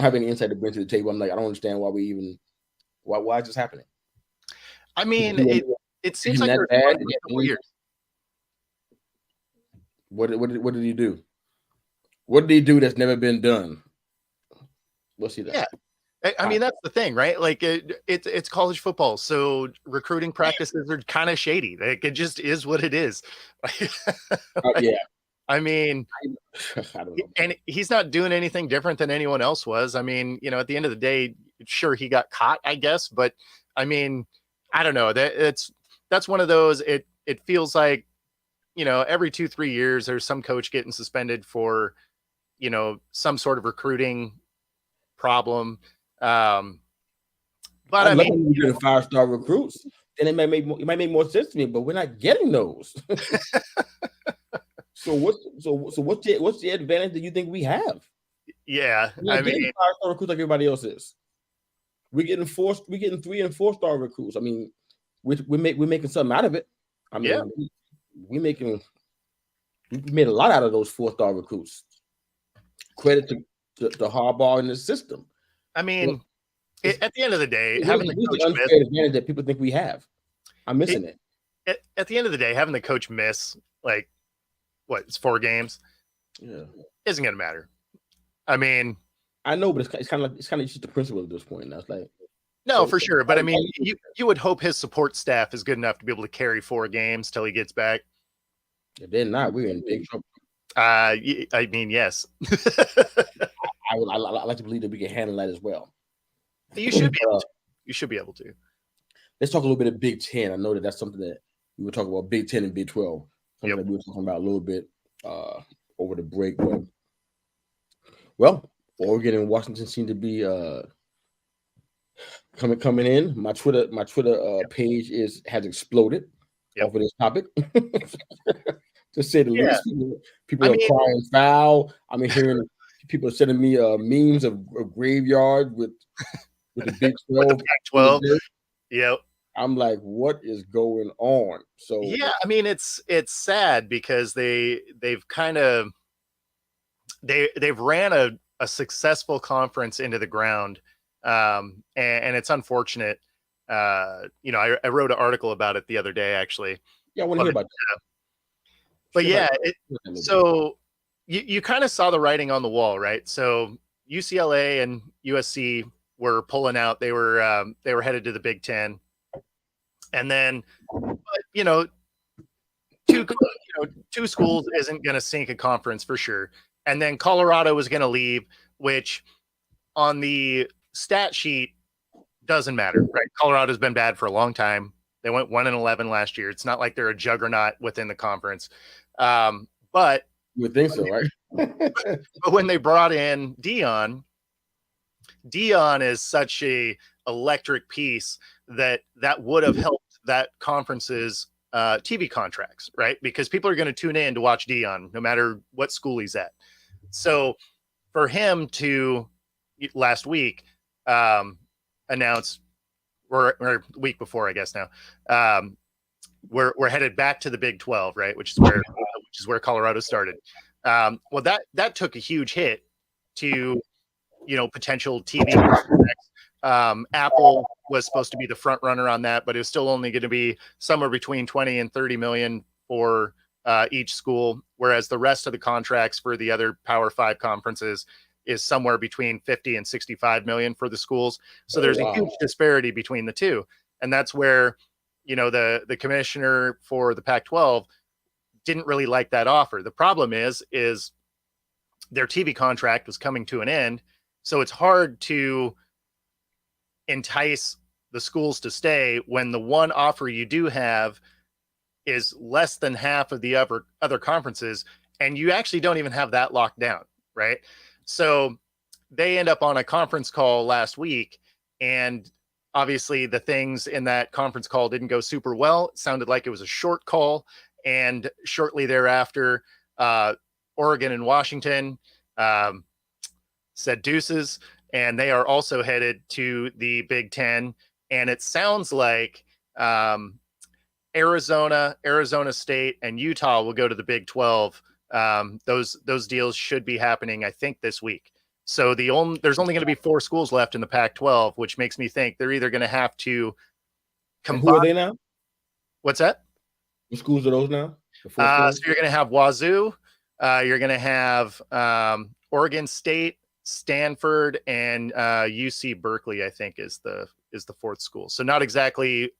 have any insight to bring to the table. I'm like, I don't understand why is this happening? I mean, it seems like they're bad. Years. What did he do? What did he do that's never been done? What's he done? Yeah. I mean, that's the thing, right? Like it's college football, so recruiting practices are kind of shady. Like it just is what it is. Yeah. I mean, I don't know. and he's not doing anything different than anyone else was. I mean, at the end of the day, sure he got caught, I guess, but I mean, I don't know. That's one of those. It feels like every 2-3 years there's some coach getting suspended for some sort of recruiting problem. But I mean, we're getting 5-star recruits, then it might make more sense to me. But we're not getting those. So what's the advantage that you think we have? Yeah, I mean, 5-star recruits like everybody else is. We're getting 3 and 4-star recruits. I mean, we're making something out of it. I mean, we made a lot out of those 4-star recruits. Credit to Harbaugh and the system. I mean, at the end of the day, having the coach unfair advantage that people think we have, I'm missing it. At the end of the day, having the coach miss it's 4 games, isn't going to matter. I mean, I know, but it's kind of just the principle at this point. That's like no, for sure. But I mean, you would hope his support staff is good enough to be able to carry 4 games till he gets back. If they're not, we're in big trouble. I mean, yes. I like to believe that we can handle that as well. You should be able to. You should be able to. Let's talk a little bit of Big Ten. I know that's something that we were talking about, Big 10 and Big 12. Something that we were talking about a little bit over the break. But, well, Oregon and Washington seem to be coming in. My Twitter page has exploded off of this topic. To say the least, people are crying foul. I'm hearing people are sending me memes of graveyard with the Big 12. 12. Yep. I'm like, what is going on? So yeah, I mean, it's sad because they've ran a successful conference into the ground, and it's unfortunate. I wrote an article about it the other day, actually. Yeah, I want to hear about that. But yeah, so you kind of saw the writing on the wall, right? So UCLA and USC were pulling out. They were headed to the Big Ten, and then two schools isn't going to sink a conference for sure. And then Colorado was going to leave, which on the stat sheet doesn't matter, right? Colorado's been bad for a long time. They went 1-11 last year. It's not like they're a juggernaut within the conference. But you would think so, right? But when they brought in Dion is such a electric piece that would have helped that conference's TV contracts, right? Because people are going to tune in to watch Dion no matter what school he's at. So for him to last week announce, or week before, I guess now, we're headed back to the Big 12, right? Which is where Colorado started. Well, that took a huge hit to potential TV contracts. Apple was supposed to be the front runner on that, but it was still only going to be somewhere between 20 and 30 million for each school, whereas the rest of the contracts for the other Power 5 conferences is somewhere between 50 and 65 million for the schools. So there's a huge disparity between the two. And that's where, the commissioner for the Pac-12 didn't really like that offer. The problem is their TV contract was coming to an end. So it's hard to entice the schools to stay when the one offer you do have is less than half of the other conferences, and you actually don't even have that locked down, right? So they end up on a conference call last week, and obviously the things in that conference call didn't go super well. It sounded like it was a short call, and shortly thereafter, Oregon and Washington said deuces, and they are also headed to the Big Ten. And it sounds like Arizona State, and Utah will go to the Big 12. Those deals should be happening, I think, this week. So there's only going to be 4 schools left in the Pac-12, which makes me think they're either going to have to combine. And who are they now? What's that? What schools are those now? So you're going to have Wazoo. You're going to have Oregon State, Stanford and UC Berkeley, I think, is the fourth school. So not exactly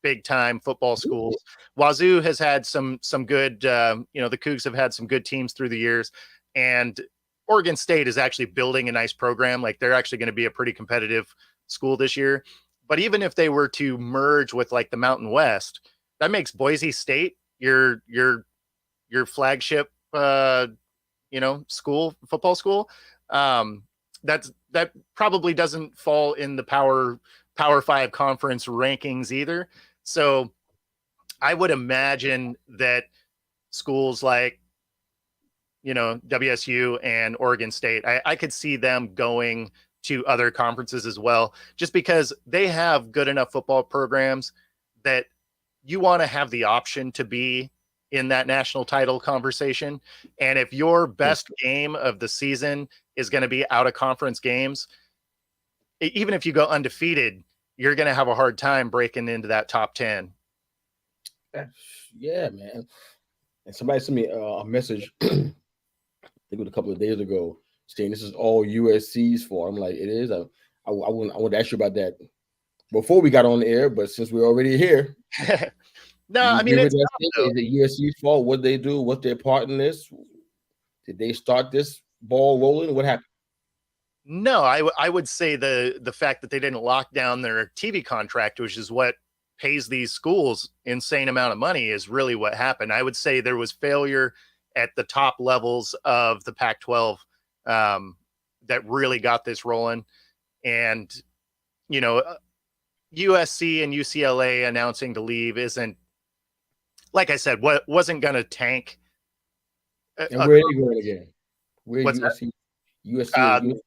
big time football schools. Wazoo has had some good the Cougs have had some good teams through the years, and Oregon State is actually building a nice program. Like, they're actually going to be a pretty competitive school this year. But even if they were to merge with like the Mountain West, that makes Boise State your flagship football school. That probably doesn't fall in the Power 5 conference rankings either. So I would imagine that schools like, WSU and Oregon State, I could see them going to other conferences as well, just because they have good enough football programs that you want to have the option to be in that national title conversation. And if your best game of the season is going to be out of conference games, even if you go undefeated, you're going to have a hard time breaking into that top 10. Yeah, man. And somebody sent me a message, I think it was a couple of days ago, saying this is all USC's fault. I'm like, it is. I want to ask you about that before we got on the air, but since we're already here. No, I mean, it's is it USC's fault? What they do? What's their part in this? Did they start this ball rolling? What happened? No, I would say the fact that they didn't lock down their TV contract, which is what pays these schools insane amount of money, is really what happened. I would say there was failure at the top levels of the Pac-12 that really got this rolling. And, USC and UCLA announcing to leave isn't, like I said, what wasn't going to tank. And where are they going again? Where USC? USC,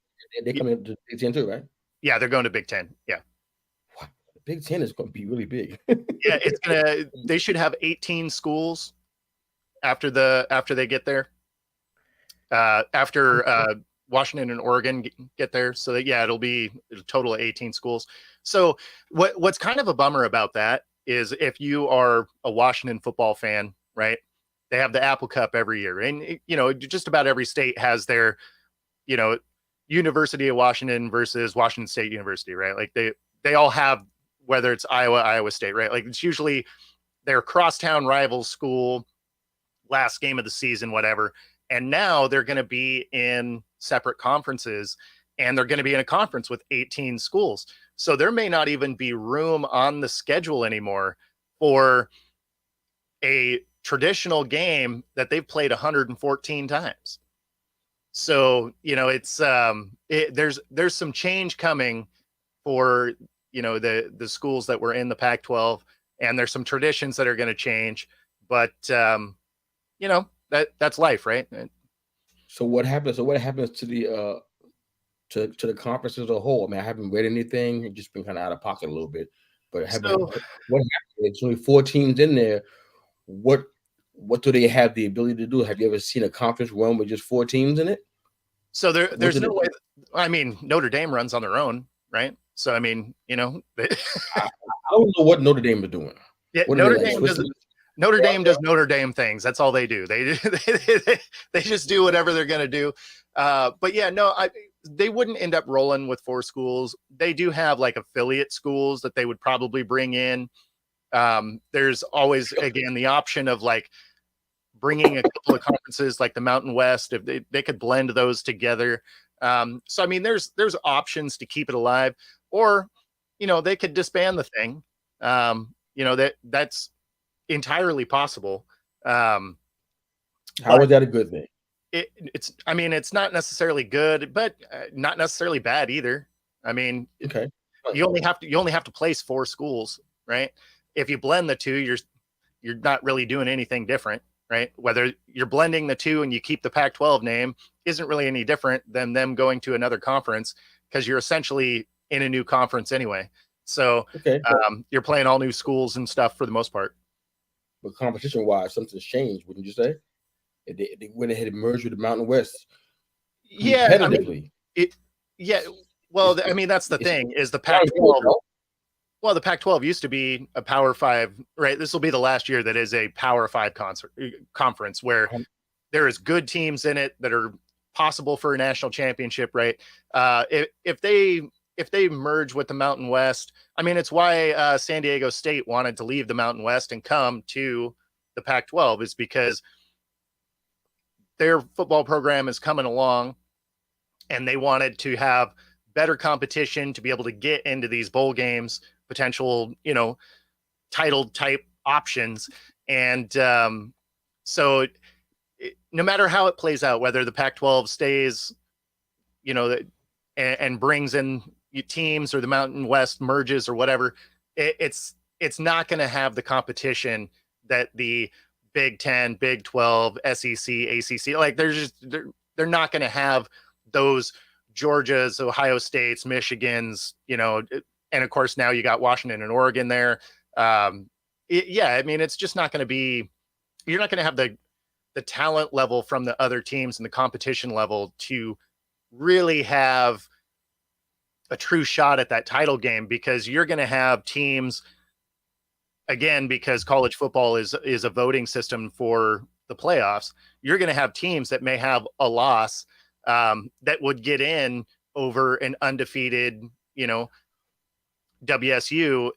they come into Big Ten too, right? Yeah, they're going to Big Ten. Yeah. Wow. The Big Ten is going to be really big. Yeah, they should have 18 schools after they get there. After Washington and Oregon get there. So that, it'll be a total of 18 schools. So what's kind of a bummer about that is, if you are a Washington football fan, right? They have the Apple Cup every year, and just about every state has their, University of Washington versus Washington State University, right? Like they all have, whether it's Iowa State, right? Like, it's usually their crosstown rival school, last game of the season, whatever. And now they're going to be in separate conferences, and they're going to be in a conference with 18 schools. So there may not even be room on the schedule anymore for a traditional game that they've played 114 times. So, it's there's some change coming for, the schools that were in the Pac-12, and there's some traditions that are going to change, but that's life, right? So what happens to the to the conference as a whole? I mean, I haven't read anything. It's just been kind of out of pocket a little bit. But what happened? There's only 4 teams in there. What do they have the ability to do? Have you ever seen a conference run with just 4 teams in it? So there's no way. I mean, Notre Dame runs on their own, right? So I mean, I don't know what Notre Dame is doing. Yeah, Notre Dame does Notre Dame things. That's all they do. They just do whatever they're going to do. But yeah, no, they wouldn't end up rolling with 4 schools. They do have like affiliate schools that they would probably bring in. There's always, again, the option of like bringing a couple of conferences like the Mountain West, if they could blend those together. So, I mean, there's options to keep it alive, or, they could disband the thing. That's entirely possible. How is that a good thing? It's not necessarily good, but not necessarily bad either. I mean, okay. You only have to place 4 schools, right? If you blend the 2, you're not really doing anything different, right? Whether you're blending the 2 and you keep the Pac-12 name isn't really any different than them going to another conference, because you're essentially in a new conference anyway. So you're playing all new schools and stuff for the most part. But competition-wise, something's changed, wouldn't you say? They went ahead and merged with the Mountain West. Yeah, competitively. Well, I mean, that's the thing, is the Pac-12. Well, the Pac-12 used to be a Power 5, right? This will be the last year that is a Power 5 conference where there is good teams in it that are possible for a national championship, right? If they merge with the Mountain West, I mean, it's why San Diego State wanted to leave the Mountain West and come to the Pac-12, is because their football program is coming along and they wanted to have better competition to be able to get into these bowl games, potential, title type options. And so no matter how it plays out, whether the Pac-12 stays, and brings in teams, or the Mountain West merges or whatever, it's not going to have the competition that the Big 10, Big 12, SEC, ACC, like they're not going to have those Georgias, Ohio States, Michigans, and of course now you got Washington and Oregon there. I mean, it's just not going to be, you're not going to have the talent level from the other teams and the competition level to really have a true shot at that title game, because you're going to have teams, again, because college football is a voting system for the playoffs. You're going to have teams that may have a loss that would get in over an undefeated, WSU,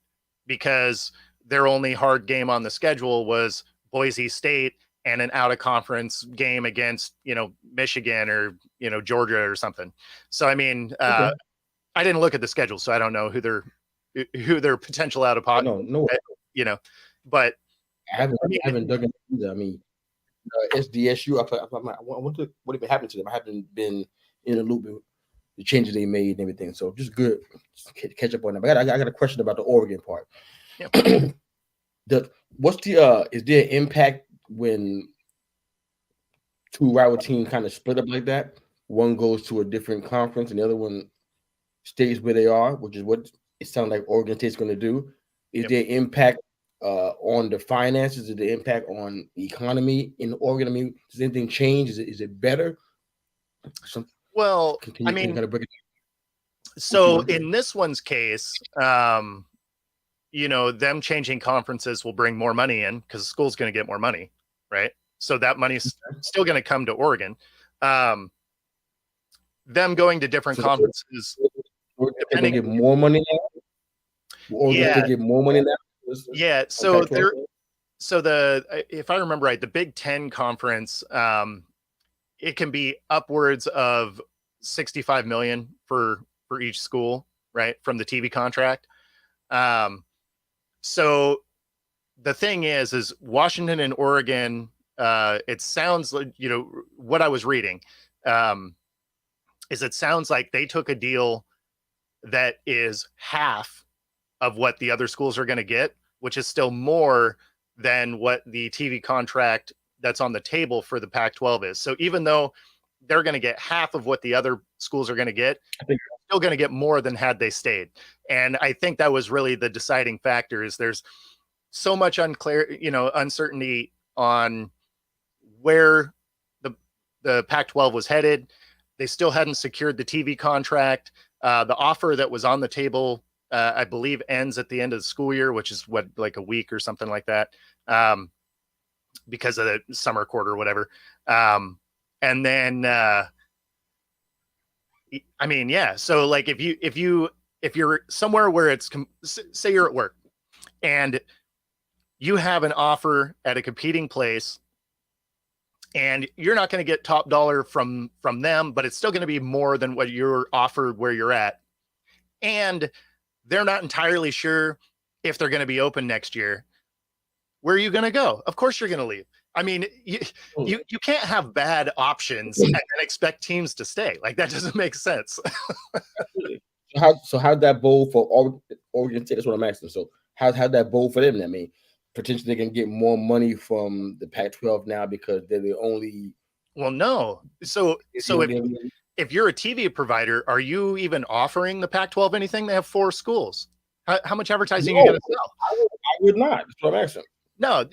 because their only hard game on the schedule was Boise State and an out of conference game against, Michigan or, Georgia or something. So, I mean, okay. I didn't look at the schedule, so I don't know who their potential out of pocket, but I haven't dug into either. I mean, SDSU, I wonder what even happened to them. I haven't been in a loop with the changes they made and everything. So just good to catch up on that. But I got a question about the Oregon part. Yep. Is there an impact when two rival teams kind of split up like that? One goes to a different conference and the other one stays where they are, which is what it sounds like Oregon State's going to do. Is there impact on the finances? Is there impact on the economy in Oregon? I mean, does anything change? Is it better? Well, can you kind of break it down? So in this one's case, them changing conferences will bring more money in because the school's going to get more money, right? So that money's still going to come to Oregon. Them going to different conferences. They can get more money now? Oregon State get more money now? Yeah. So if I remember right, the Big 10 conference, it can be upwards of $65 million for each school, right, from the TV contract. So the thing is Washington and Oregon, it sounds like, what I was reading, is it sounds like they took a deal that is half of what the other schools are going to get, which is still more than what the TV contract that's on the table for the Pac-12 is. So even though they're going to get half of what the other schools are going to get, I think they're still going to get more than had they stayed. And I think that was really the deciding factor. Is there's so much uncertainty on where the Pac-12 was headed. They still hadn't secured the TV contract. The offer that was on the table, I believe, ends at the end of the school year, which is like a week or something like that, because of the summer quarter or whatever. And then, so like if you're somewhere where it's, say you're at work and you have an offer at a competing place, and you're not going to get top dollar from them, but it's still going to be more than what you're offered where you're at. And they're not entirely sure if they're going to be open next year. Where are you going to go? Of course you're going to leave. I mean, you can't have bad options and expect teams to stay. Like, that doesn't make sense. So how'd that bowl for Oregon State? That's what I'm asking. So how'd that bowl for them? I mean, potentially they can get more money from the Pac-12 now because they're the only. Well, no. So if you're a TV provider, are you even offering the Pac-12 anything? They have 4 schools. How much advertising are you going to sell? I would not. That's what I'm asking. No.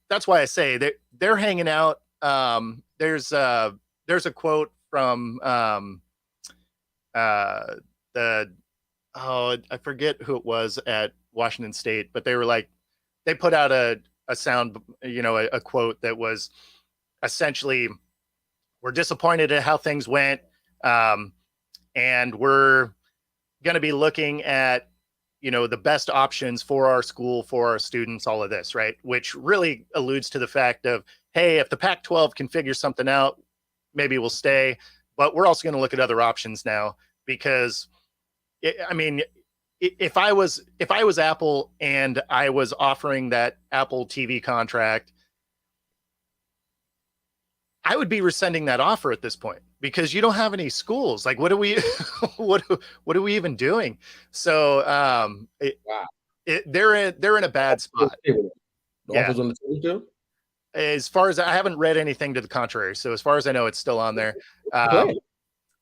That's why I say they're hanging out. There's a quote from I forget who it was at Washington State, but they were like, they put out a sound, a quote that was essentially, we're disappointed at how things went. And we're going to be looking at, the best options for our school, for our students, all of this, right? Which really alludes to the fact of, hey, if the Pac-12 can figure something out, maybe we'll stay. But we're also going to look at other options now, because if I was Apple and I was offering that Apple TV contract, I would be rescinding that offer at this point, because you don't have any schools. Like, what are we, what are we even doing? So, they're in a bad spot. The offer's on the table too? As far as I haven't read anything to the contrary. So as far as I know, it's still on there. Why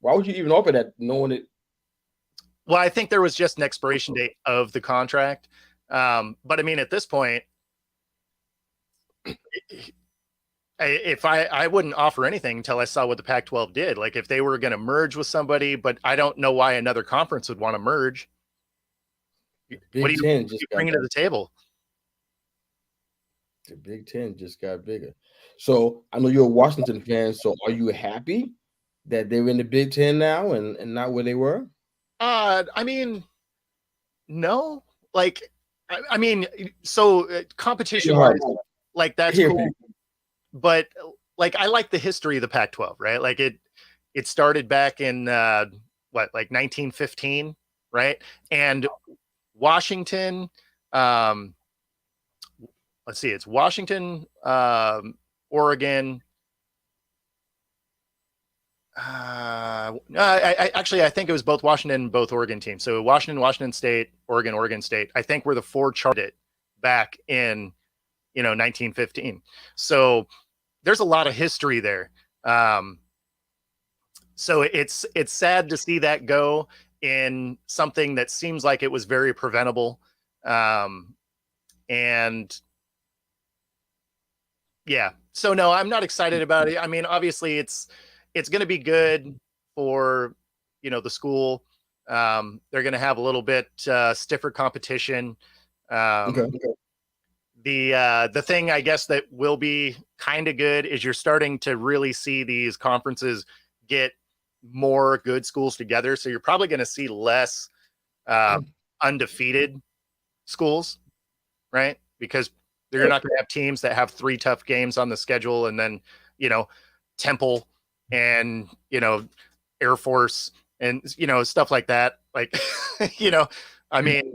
would you even offer that knowing it? Well, I think there was just an expiration date of the contract. But I mean, at this point, if I wouldn't offer anything until I saw what the Pac-12 did. Like, if they were going to merge with somebody, but I don't know why another conference would want to merge. What do you bring to the table? The Big Ten just got bigger. So I know you're a Washington fan. So are you happy that they're in the Big Ten now and not where they were? I mean, no. Like, I mean, so competition, like, that's cool. But like, I like the history of the Pac-12, right? Like, it started back in like 1915, right? And Washington, let's see, it's Washington, Oregon. I think it was both Washington and both Oregon teams. So Washington State, Oregon State. I think were the four charted back in 1915. So there's a lot of history there. So it's sad to see that go in something that seems like it was very preventable. And yeah, so no, I'm not excited about it. I mean, obviously it's going to be good for, the school. They're going to have a little bit stiffer competition. Okay. The thing, I guess, that will be kind of good is you're starting to really see these conferences get more good schools together. So you're probably going to see less undefeated schools, right? Because you're not going to have teams that have 3 tough games on the schedule, and then, Temple and, Air Force and, stuff like that. Like, I mean,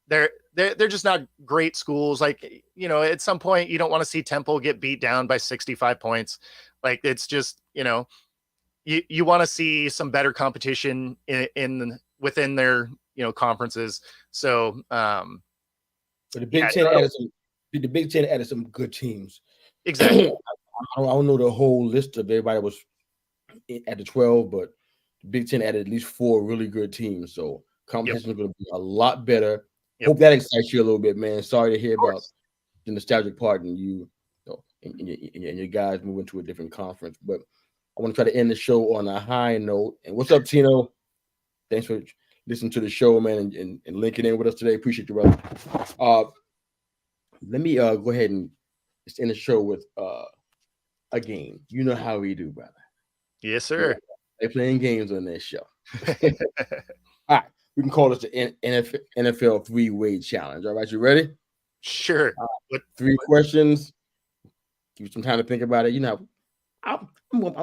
they're just not great schools. Like, at some point you don't want to see Temple get beat down by 65 points. Like, it's just, you want to see some better competition within their, conferences. So, the Big Ten added some good teams. Exactly. I don't know the whole list of everybody was at the 12, but the Big Ten added at least 4 really good teams. So competition is going to be a lot better. Hope that excites you a little bit, man. Sorry to hear about the nostalgic part and and your guys moving to a different conference. But I want to try to end the show on a high note. And what's up, Tino? Thanks for listening to the show, man, and linking in with us today. Appreciate you, brother. Let me go ahead and just end the show with a game. You know how we do, brother. Yes, sir. They're playing games on this show. All right. We can call this the NFL 3-way challenge. All right, you ready? Sure. 3 questions. Give you some time to think about it. I'll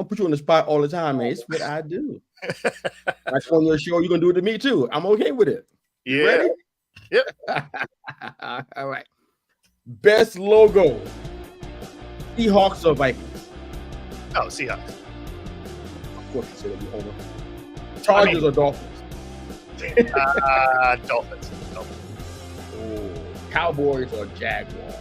put you on the spot all the time, man. It's what I do. I on your show, you're gonna do it to me too. I'm okay with it. You ready? Yep. All right. Best logo: Seahawks or Vikings? Oh, Seahawks. Of course, you said it. Homer. Chargers or Dolphins? Dolphins. Oh, Cowboys or Jaguars?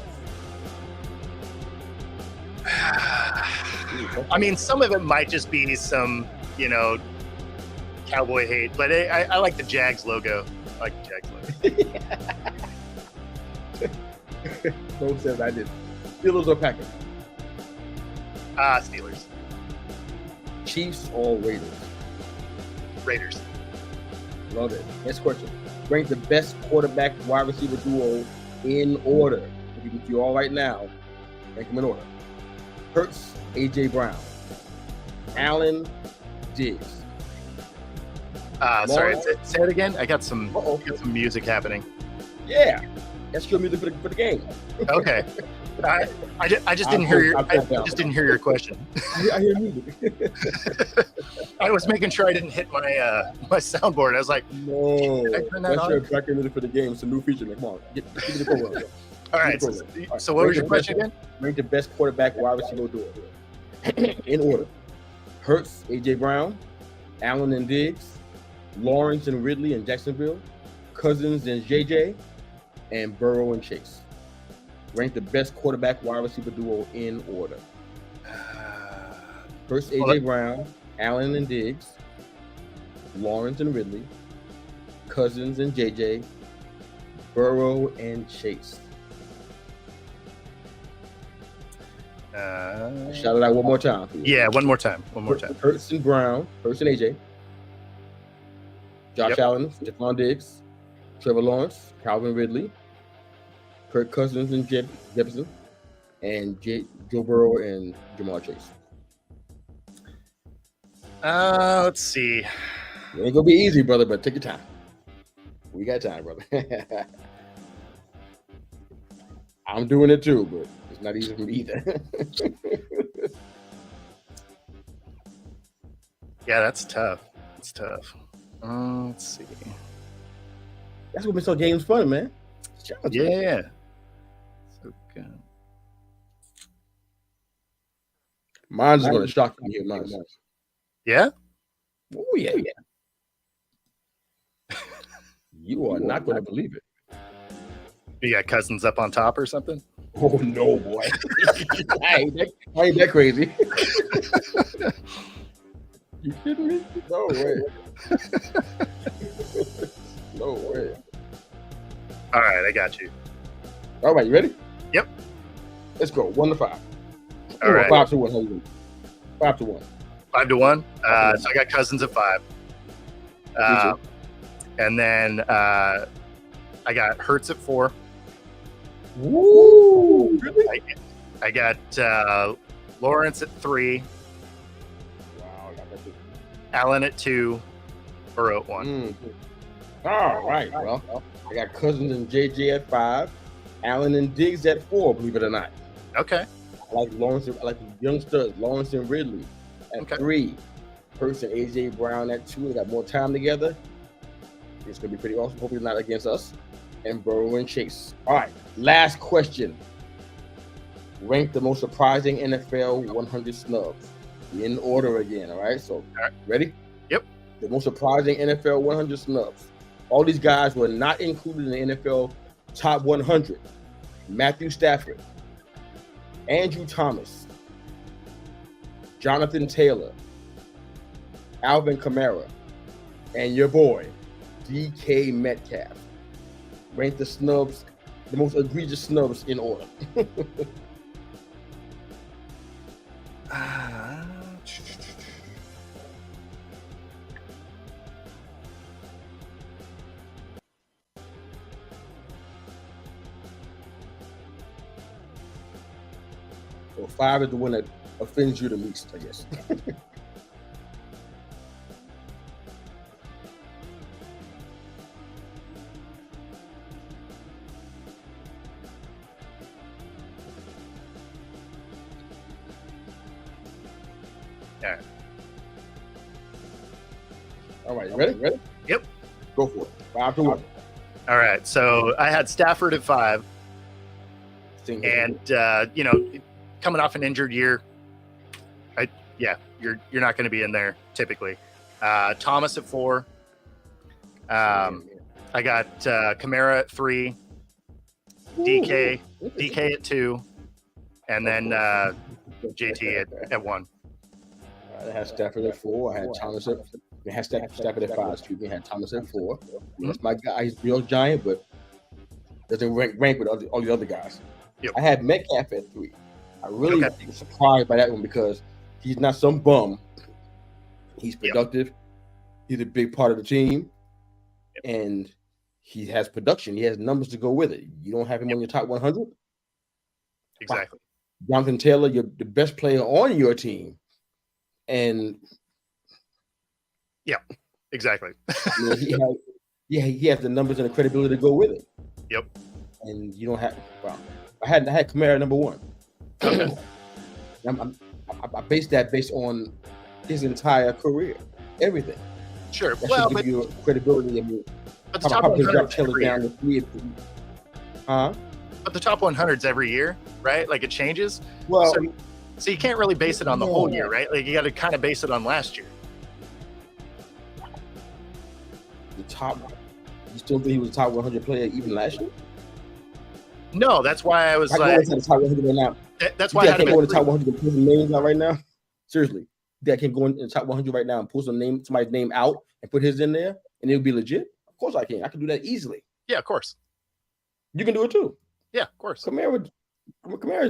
I mean, some of it might just be some, cowboy hate, but I like the Jags logo. I like the Jags logo. Both says I did. Steelers or Packers? Steelers. Chiefs or Raiders? Raiders. Love it. Next question. Rank the best quarterback wide receiver duo in order. If you all right now, rank them in order. Hurts, AJ Brown. Allen, Diggs. Sorry, say it again. I got some music happening. Yeah, that's your music for the game. Okay. I just didn't hear your didn't hear your question. I hear music. I was making sure I didn't hit my my soundboard. I was like, no, that's your background music for the game. It's a new feature. Come on, give me the program. All right. So what was your question again? Rank the best quarterback wide receiver duo in order: Hurts, AJ Brown, Allen and Diggs, Lawrence and Ridley in Jacksonville, Cousins and JJ, and Burrow and Chase. Rank the best quarterback wide receiver duo in order. First, AJ Brown, Allen and Diggs, Lawrence and Ridley, Cousins and JJ, Burrow and Chase. Shout it out one more time. Yeah, one more time. Hurts and Brown, Hurts and AJ, Josh Allen, Stephon Diggs, Trevor Lawrence, Calvin Ridley, Kirk Cousins and Jefferson, and Joe Burrow and Jamar Chase. Let's see. It ain't gonna be easy, brother, but take your time. We got time, brother. I'm doing it too, but it's not easy for me either. Yeah, that's tough. It's tough. Let's see. That's what makes our games fun, man. Yeah. So good. Mine's is gonna shock you. Mine. Yeah. Oh yeah. You are not gonna believe it. You got Cousins up on top or something? Oh no, boy! I ain't that crazy. You kidding me? No way. No way. All right, I got you. All right, you ready? Yep. Let's go. 1 to 5. All right. 5 to 1. 5 to 1. 5 to 1. So I got Cousins at 5. And then I got Hurts at 4. Woo! Really? I got Lawrence at 3. Wow, Allen at 2. Burrow at 1. All right. Well, I got Cousins and JJ at 5. Allen and Diggs at 4, believe it or not. Okay. I like Lawrence. I like the youngsters, Lawrence and Ridley at 3. Hurts and AJ Brown at 2. They got more time together. It's gonna be pretty awesome. Hopefully not against us. And Burrow and Chase. All right. Last question. Rank the most surprising NFL 100 snubs. In order again. All right. So, ready? Yep. The most surprising NFL 100 snubs. All these guys were not included in the NFL top 100. Matthew Stafford, Andrew Thomas, Jonathan Taylor, Alvin Kamara, and your boy, DK Metcalf. Rank the snubs, the most egregious snubs in order. So 5 is the one that offends you the least, I guess. Yeah. All right, you ready? Yep. Go for it. 5 to 1. All right. So I had Stafford at 5. And coming off an injured year, you're not going to be in there typically. Thomas at 4. I got Kamara at 3, DK at 2, and then JT at 1. I had Stafford at 4. I had Thomas at. I had Stafford at 5. Excuse me. I had Thomas at 4. That's my guy. He's a real giant, but doesn't rank with all the other guys. Yep. I had Metcalf at 3. I really was surprised by that one because he's not some bum. He's productive. He's a big part of the team, and he has production. He has numbers to go with it. You don't have him on your top 100. Exactly. Jonathan Taylor, you're the best player on your team, And yeah, exactly. He has the numbers and the credibility to go with it. Yep. And you don't have. Well, I had Kamara number one. Okay. I based on his entire career, everything. Sure. That well, should give you credibility. I mean, but the top 100 But the top 100's every year, right? Like it changes. Well, so you can't really base it on the whole year, right? Like you got to kind of base it on last year. The top. You still think he was a top 100 player even last year? No, that's why I was like. The top 100 right now. That's why I can't go in the top 100 and pull some names out right now. Seriously, I can go in the top 100 right now and pull somebody's name out and put his in there, and it'll be legit. Of course, I can. I can do that easily. Yeah, of course. You can do it too. Yeah, of course. Kamara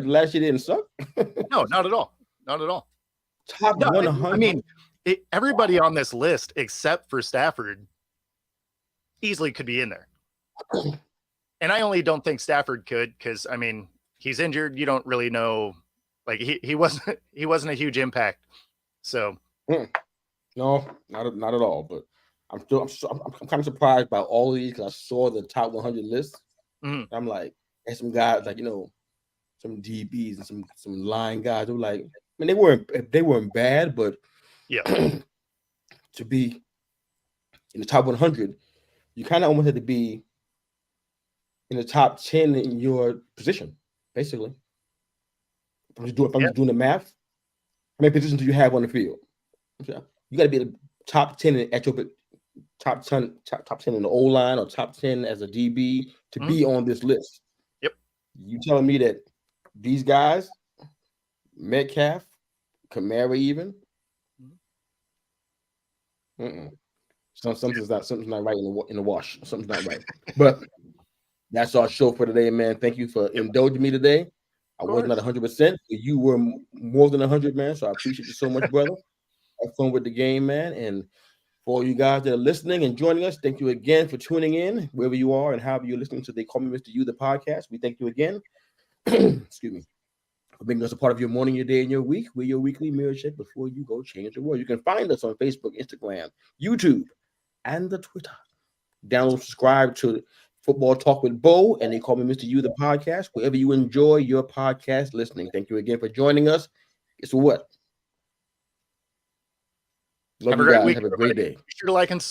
last year didn't suck. No, not at all. Not at all. Top 100. I mean, everybody on this list except for Stafford easily could be in there. And I only don't think Stafford could because, I mean, he's injured. You don't really know. Like he wasn't a huge impact. So no, not at all. But I'm kind of surprised by all of these because I saw the top 100 list. Mm-hmm. I'm like, there's some guys like some DBs and some line guys. They were like, I mean, they weren't bad, but yeah, to be in the top 100, you kind of almost had to be in the top 10 in your position, basically. If I'm just doing the math, how many positions do you have on the field? You got to be the top 10 at your top 10 in the O-line or top 10 as a DB to be on this list. Yep. You telling me that these guys, Metcalf, Kamara even, something's not right in the wash. Something's not right. But that's our show for today, man. Thank you for indulging me today. I was not 100%. You were more than 100, man. So I appreciate you so much, brother. Have fun with the game, man. And for all you guys that are listening and joining us, thank you again for tuning in, wherever you are and however you're listening to They Call Me Mr. You, the podcast. We thank you again. Excuse me. For being us a part of your morning, your day, and your week. We're your weekly mirror check before you go change the world. You can find us on Facebook, Instagram, YouTube, and the Twitter. Download, subscribe to Football Talk with Bo, and They Call Me Mr. You, the podcast, wherever you enjoy your podcast listening. Thank you again for joining us. Guess what? Love you guys. Have a great day. Be sure to like and